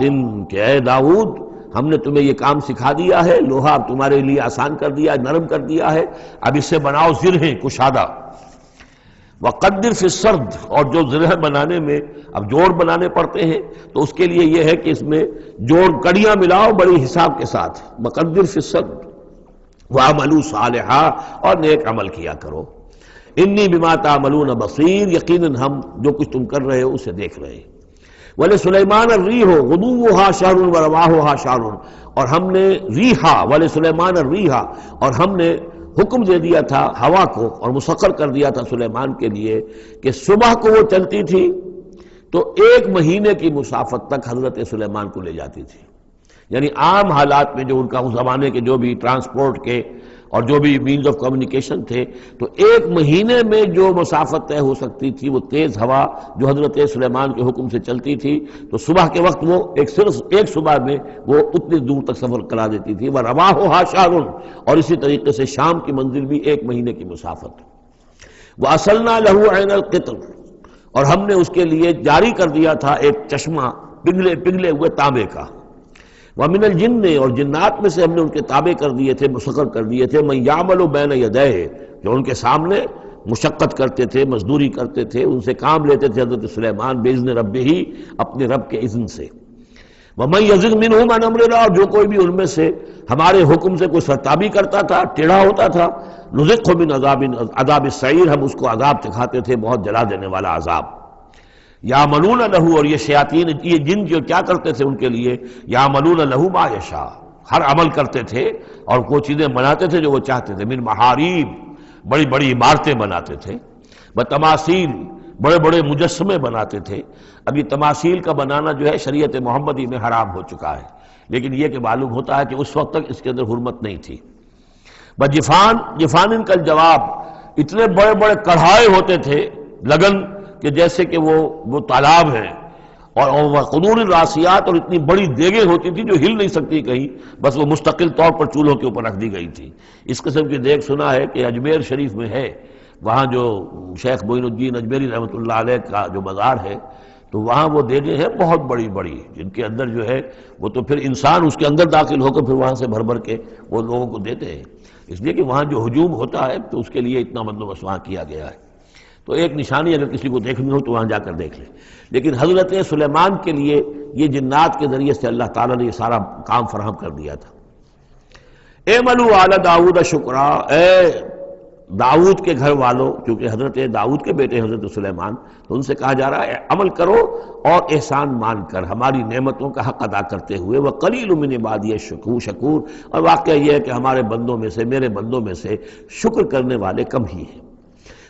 کہ اے داؤد ہم نے تمہیں یہ کام سکھا دیا ہے، لوہا اب تمہارے لیے آسان کر دیا ہے، نرم کر دیا ہے، اب اس سے بناؤ زرہیں کشادہ، وقدر فی السرد، اور جو زرہ بنانے میں اب جوڑ بنانے پڑتے ہیں تو اس کے لیے یہ ہے کہ اس میں جوڑ کڑیاں ملاؤ بڑی حساب کے ساتھ، وقدر فی السرد وعملوا صالحا، اور نیک عمل کیا کرو، انی بما تعملون بصیر، یقیناً ہم جو کچھ تم کر رہے ہو اسے دیکھ رہے ہیں۔ وَلِسُلَيْمَانَ الرِّيحُ غُدُوُّهَا شَهْرٌ وَرَوَاحُهَا شَهْرٌ، اور ہم نے ریحا، وَلِسُلَيْمَانَ الرِّيحَ، اور ہم نے حکم دے دیا تھا ہوا کو اور مسخر کر دیا تھا سلیمان کے لیے کہ صبح کو وہ چلتی تھی تو 1 مہینے کی مسافت تک حضرت سلیمان کو لے جاتی تھی، یعنی عام حالات میں جو ان کا اس زمانے کے جو بھی ٹرانسپورٹ کے اور جو بھی مینز آف کمیونیکیشن تھے، تو 1 مہینے میں جو مسافت طے ہو سکتی تھی وہ تیز ہوا جو حضرت سلیمان کے حکم سے چلتی تھی، تو صبح کے وقت وہ صرف ایک صبح میں وہ اتنی دور تک سفر کرا دیتی تھی، وَرَوَاحُهَا شَهْرٌ، اور اسی طریقے سے شام کی منزل بھی 1 مہینے کی مسافت۔ وَأَصَلْنَا لَهُ عَيْنَ الْقِطْرِ، اور ہم نے اس کے لیے جاری کر دیا تھا ایک چشمہ پگھلے ہوئے تانبے کا، وَمِنَ الْجِنِّ، اور جنات میں سے ہم نے ان کے تابع کر دیے تھے، مسخر کر دیے تھے، مَن يَعْمَلُ بَيْنَ يَدَيْهِ، جو ان کے سامنے مشقت کرتے تھے، مزدوری کرتے تھے، ان سے کام لیتے تھے حضرت سلیمان بِإِذْنِ رَبِّهِ، اپنے رب کے اذن سے، وَمَن يَزِغْ مِنْهُمْ عَنْ أَمْرِنَا، اور جو کوئی بھی ان میں سے ہمارے حکم سے کوئی سرتابی کرتا تھا، ٹیڑھا ہوتا تھا، نُذِقْهُ مِنْ عَذَابِ السَّعِيرِ، ہم اس کو عذاب چکھاتے تھے، بہت جلا دینے والا عذاب۔ یعملون لہ، اور یہ شیاطین، یہ جن جو کیا کرتے تھے ان کے لیے، یعملون لہ ما یشاء، ہر عمل کرتے تھے اور وہ چیزیں بناتے تھے جو وہ چاہتے تھے، من محاریب، بڑی بڑی عمارتیں بناتے تھے، بتماثیل، بڑے بڑے مجسمے بناتے تھے۔ اب یہ تماثیل کا بنانا جو ہے شریعت محمدی میں حرام ہو چکا ہے، لیکن یہ کہ معلوم ہوتا ہے کہ اس وقت تک اس کے اندر حرمت نہیں تھی۔ بجفان، جفان کا جواب، اتنے بڑے بڑے کڑھائے ہوتے تھے لگن کہ جیسے کہ وہ تالاب ہیں، اور قدور الراسیات، اور اتنی بڑی دیگیں ہوتی تھی جو ہل نہیں سکتی کہیں، بس وہ مستقل طور پر چولہوں کے اوپر رکھ دی گئی تھی۔ اس قسم کی دیگ سنا ہے کہ اجمیر شریف میں ہے، وہاں جو شیخ معین الدین اجمیری رحمۃ اللہ علیہ کا جو مزار ہے، تو وہاں وہ دیگیں ہیں بہت بڑی بڑی، جن کے اندر جو ہے وہ تو پھر انسان اس کے اندر داخل ہو کر پھر وہاں سے بھر بھر کے وہ لوگوں کو دیتے ہیں، اس لیے کہ وہاں جو ہجوم ہوتا ہے تو اس کے لیے اتنا بندوبست وہاں کیا گیا ہے۔ تو ایک نشانی اگر کسی کو دیکھنی ہو تو وہاں جا کر دیکھ لے۔ لیکن حضرت سلیمان کے لیے یہ جنات کے ذریعے سے اللہ تعالیٰ نے یہ سارا کام فراہم کر دیا تھا۔ اعملوا آل داؤد شکرا، اے داؤد کے گھر والوں، کیونکہ حضرت داؤد کے بیٹے حضرت سلیمان، تو ان سے کہا جا رہا ہے عمل کرو اور احسان مان کر ہماری نعمتوں کا حق ادا کرتے ہوئے، وقلیل من عبادی الشکور، اور واقعہ یہ ہے کہ ہمارے بندوں میں سے، میرے بندوں میں سے شکر کرنے والے کم ہی ہیں۔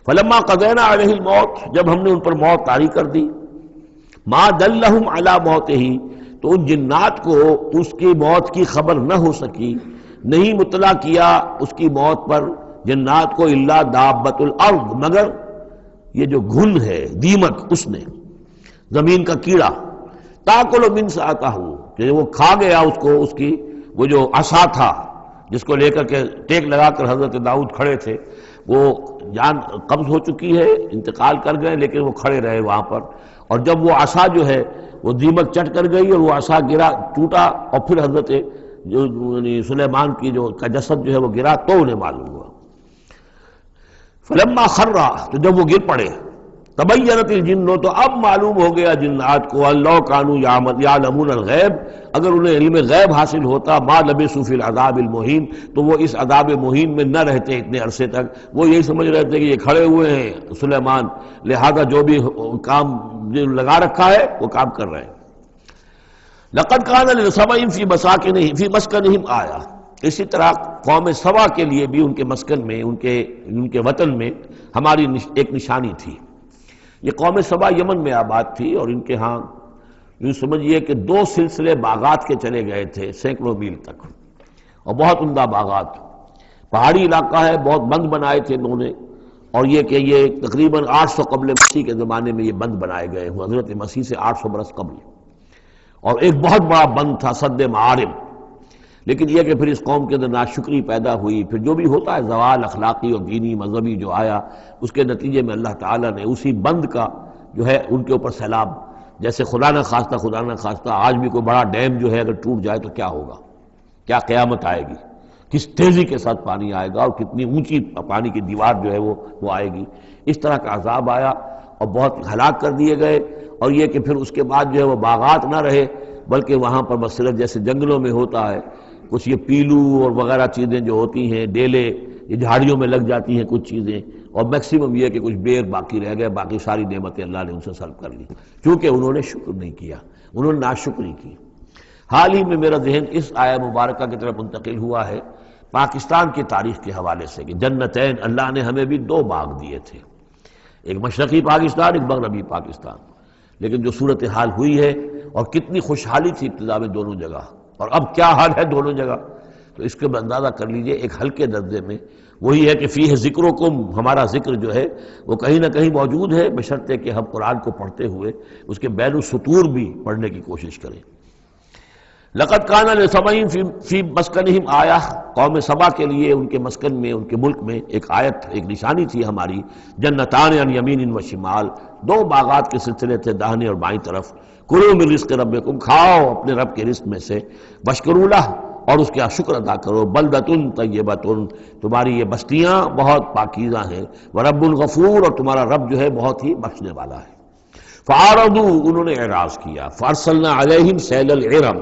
فلما قضینا علیہ الموت، جب ہم نے ان پر موت طاری کر دی، ما دلہم علی موتہ، تو ان جنات کو اس کی موت کی خبر نہ ہو سکی، نہیں مطلع کیا اس کی موت پر جنات کو، الا دابۃ الارض، مگر یہ جو گھن ہے دیمک، اس نے، زمین کا کیڑا، تاکل من ساعتہ، کہ وہ کھا گیا اس کو، اس کی وہ جو عصا تھا جس کو لے کر کے ٹیک لگا کر حضرت داؤد کھڑے تھے، وہ جان قبض ہو چکی ہے، انتقال کر گئے، لیکن وہ کھڑے رہے وہاں پر، اور جب وہ عصا جو ہے وہ دیمک چٹ کر گئی اور وہ عصا گرا، ٹوٹا، اور پھر حضرت جو سلیمان کی جو کا جسد جو ہے وہ گرا، تو انہیں معلوم ہوا۔ فلما خرّا، تو جب وہ گر پڑے، تبینت الجن، تو اب معلوم ہو گیا جنات کو، اللہ کانوا یعلمون الغیب، اگر انہیں علم غیب حاصل ہوتا، ما لبثوا فی العذاب المہین، تو وہ اس عذاب مہین میں نہ رہتے اتنے عرصے تک۔ وہ یہی سمجھ رہے تھے کہ یہ کھڑے ہوئے ہیں سلیمان، لہذا جو بھی کام لگا رکھا ہے وہ کام کر رہے ہیں۔ لقد کان لسبع فی مسکنہم آیہ، اسی طرح قوم سبا کے لیے بھی ان کے مسکن میں، ان کے وطن میں ہماری ایک نشانی تھی۔ یہ قوم سبا یمن میں آباد تھی، اور ان کے ہاں یوں سمجھیے کہ 2 سلسلے باغات کے چلے گئے تھے سینکڑوں میل تک، اور بہت عمدہ باغات، پہاڑی علاقہ ہے، بہت بند بنائے تھے انہوں نے، اور یہ کہ یہ تقریباً 800 قبل مسیح کے زمانے میں یہ بند بنائے گئے ہیں، حضرت مسیح سے 800 برس قبل، اور ایک بہت بڑا بند تھا سد معارم۔ لیکن یہ کہ پھر اس قوم کے اندر ناشکری پیدا ہوئی، پھر جو بھی ہوتا ہے زوال اخلاقی اور دینی مذہبی جو آیا، اس کے نتیجے میں اللہ تعالیٰ نے اسی بند کا جو ہے ان کے اوپر سیلاب، جیسے خدا نہ خواستہ آج بھی کوئی بڑا ڈیم جو ہے اگر ٹوٹ جائے تو کیا ہوگا، کیا قیامت آئے گی، کس تیزی کے ساتھ پانی آئے گا، اور کتنی اونچی پانی کی دیوار جو ہے وہ آئے گی، اس طرح کا عذاب آیا اور بہت ہلاک کر دیے گئے۔ اور یہ کہ پھر اس کے بعد جو ہے وہ باغات نہ رہے، بلکہ وہاں پر بس صرف جیسے جنگلوں میں ہوتا ہے کچھ یہ پیلو اور وغیرہ چیزیں جو ہوتی ہیں، ڈیلے، یہ جھاڑیوں میں لگ جاتی ہیں کچھ چیزیں، اور میکسیمم یہ کہ کچھ بیر باقی رہ گئے، باقی ساری نعمتیں اللہ نے ان سے سلب کر لی، کیونکہ انہوں نے شکر نہیں کیا، انہوں نے ناشکری کی۔ حال ہی میں میرا ذہن اس آیہ مبارکہ کی طرف منتقل ہوا ہے پاکستان کی تاریخ کے حوالے سے، کہ جنتین، اللہ نے ہمیں بھی 2 باغ دیے تھے، ایک مشرقی پاکستان، ایک مغربی پاکستان، لیکن جو صورتحال ہوئی ہے، اور کتنی خوشحالی تھی ابتدا میں دونوں جگہ، اور اب کیا حال ہے دونوں جگہ، تو اس کے اندازہ کر لیجئے ایک ہلکے درجے میں وہی ہے کہ فیہ ذکرکم، ہمارا ذکر جو ہے وہ کہیں نہ کہیں موجود ہے، بشرطے کہ ہم قرآن کو پڑھتے ہوئے اس کے بین السطور بھی پڑھنے کی کوشش کریں۔ لقد کان لسبع فی مسکنہم آیہ، قوم سبا کے لیے ان کے مسکن میں، ان کے ملک میں ایک آیت، ایک نشانی تھی ہماری، جنتان عن یمین و شمال، 2 باغات کے سلسلے تھے داہنے اور بائیں طرف، کلوا من رزق ربکم، کھاؤ اپنے رب کے رزق میں سے، واشکروا لہ، اور اس کا شکر ادا کرو، بلدۃ طیبۃ، تمہاری یہ بستیاں بہت پاکیزہ ہیں، ورب غفور، اور تمہارا رب جو ہے بہت ہی بخشنے والا ہے۔ فاعرضوا، انہوں نے اعراض کیا، فارسلنا علیہم سیل العرم،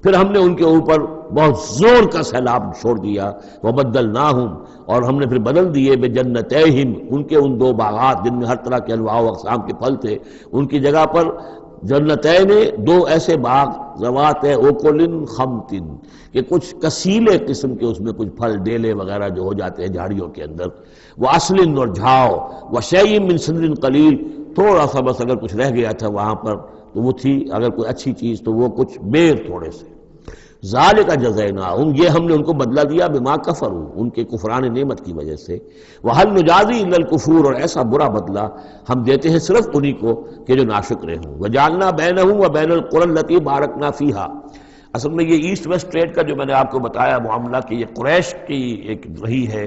پھر ہم نے ان کے اوپر بہت زور کا سیلاب چھوڑ دیا، وبدلناہم، اور ہم نے پھر بدل دیے، بجنتیہم، ان کے ان 2 باغات جن میں ہر طرح کے انواع و اقسام کے پھل تھے، ان کی جگہ پر جنتین دو ایسے باغ ذوات اوکل خمتن کہ کچھ کسیلے قسم کے اس میں کچھ پھل ڈیلے وغیرہ جو ہو جاتے ہیں جھاڑیوں کے اندر، وہ اصل اور جھاؤ، وہ شیء من سدر قلیل، تھوڑا سا بس اگر کچھ رہ گیا تھا وہاں پر تو وہ تھی اگر کوئی اچھی چیز تو وہ کچھ بیر تھوڑے سے۔ ذالک جزیناہم، یہ ہم نے ان کو بدلہ دیا بما کفروا، ان کے کفران نعمت کی وجہ سے۔ وہل نجازی الا الکفور، اور ایسا برا بدلہ ہم دیتے ہیں صرف انہی کو کہ جو ناشکرے ہوں۔ وجعلنا بینہم وبین القری التی بارکنا فیہا، اصل میں یہ ایسٹ ویسٹ ٹریڈ کا جو میں نے آپ کو بتایا معاملہ کہ یہ قریش کی ایک رہی ہے،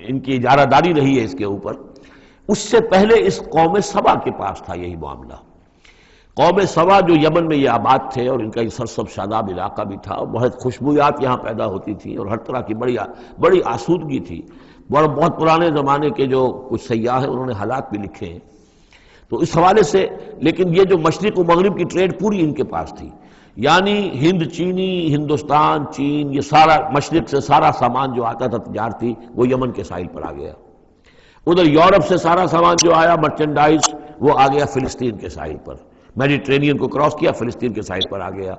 ان کی اجارہ داری رہی ہے اس کے اوپر، اس سے پہلے اس قوم سبا کے پاس تھا یہی معاملہ۔ قوم سبا جو یمن میں یہ آباد تھے اور ان کا یہ سرسب شاداب علاقہ بھی تھا، بہت خوشبویات یہاں پیدا ہوتی تھیں اور ہر طرح کی بڑی آسودگی تھی۔ بہت پرانے زمانے کے جو کچھ سیاح ہیں انہوں نے حالات بھی لکھے ہیں، تو اس حوالے سے لیکن یہ جو مشرق و مغرب کی ٹریڈ پوری ان کے پاس تھی، یعنی ہند چینی، ہندوستان چین، یہ سارا مشرق سے سارا سامان جو آتا تھا تجارتی وہ یمن کے ساحل پر آ گیا۔ ادھر یورپ سے سارا سامان جو آیا مرچنڈائز وہ آ گیا فلسطین کے ساحل پر، میڈیٹرینین کو کراس کیا فلسطین کے ساحل پر آ گیا۔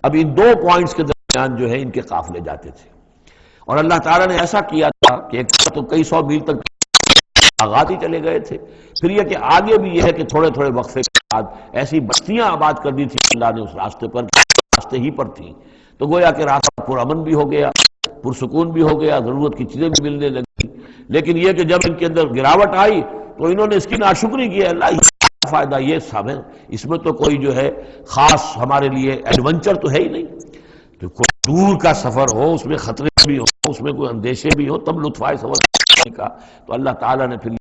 اب ان دو پوائنٹس کے درمیان جو ہے ان کے قافلے جاتے تھے، اور اللہ تعالیٰ نے ایسا کیا تھا کہ ایک تو کئی سو میل تک آغاز ہی چلے گئے تھے، پھر یہ کہ آگے بھی یہ ہے کہ تھوڑے تھوڑے وقفے کے بعد ایسی بستیاں آباد کر دی تھی اللہ نے اس راستے پر، راستے ہی پر تھیں، تو گویا کہ راستہ پرامن بھی ہو گیا، پرسکون بھی ہو گیا، ضرورت کی چیزیں بھی ملنے لگی۔ لیکن یہ کہ جب ان کے اندر گراوٹ آئی تو انہوں نے اس کی ناشکری کی، اللہ یہ فائدہ یہ سب ہے، اس میں تو کوئی جو ہے خاص ہمارے لیے ایڈونچر تو ہے ہی نہیں، تو کوئی دور کا سفر ہو اس میں خطرے بھی ہو، اس میں کوئی اندیشے بھی ہو، تب لطف آئے سفر کا، تو اللہ تعالیٰ نے پھر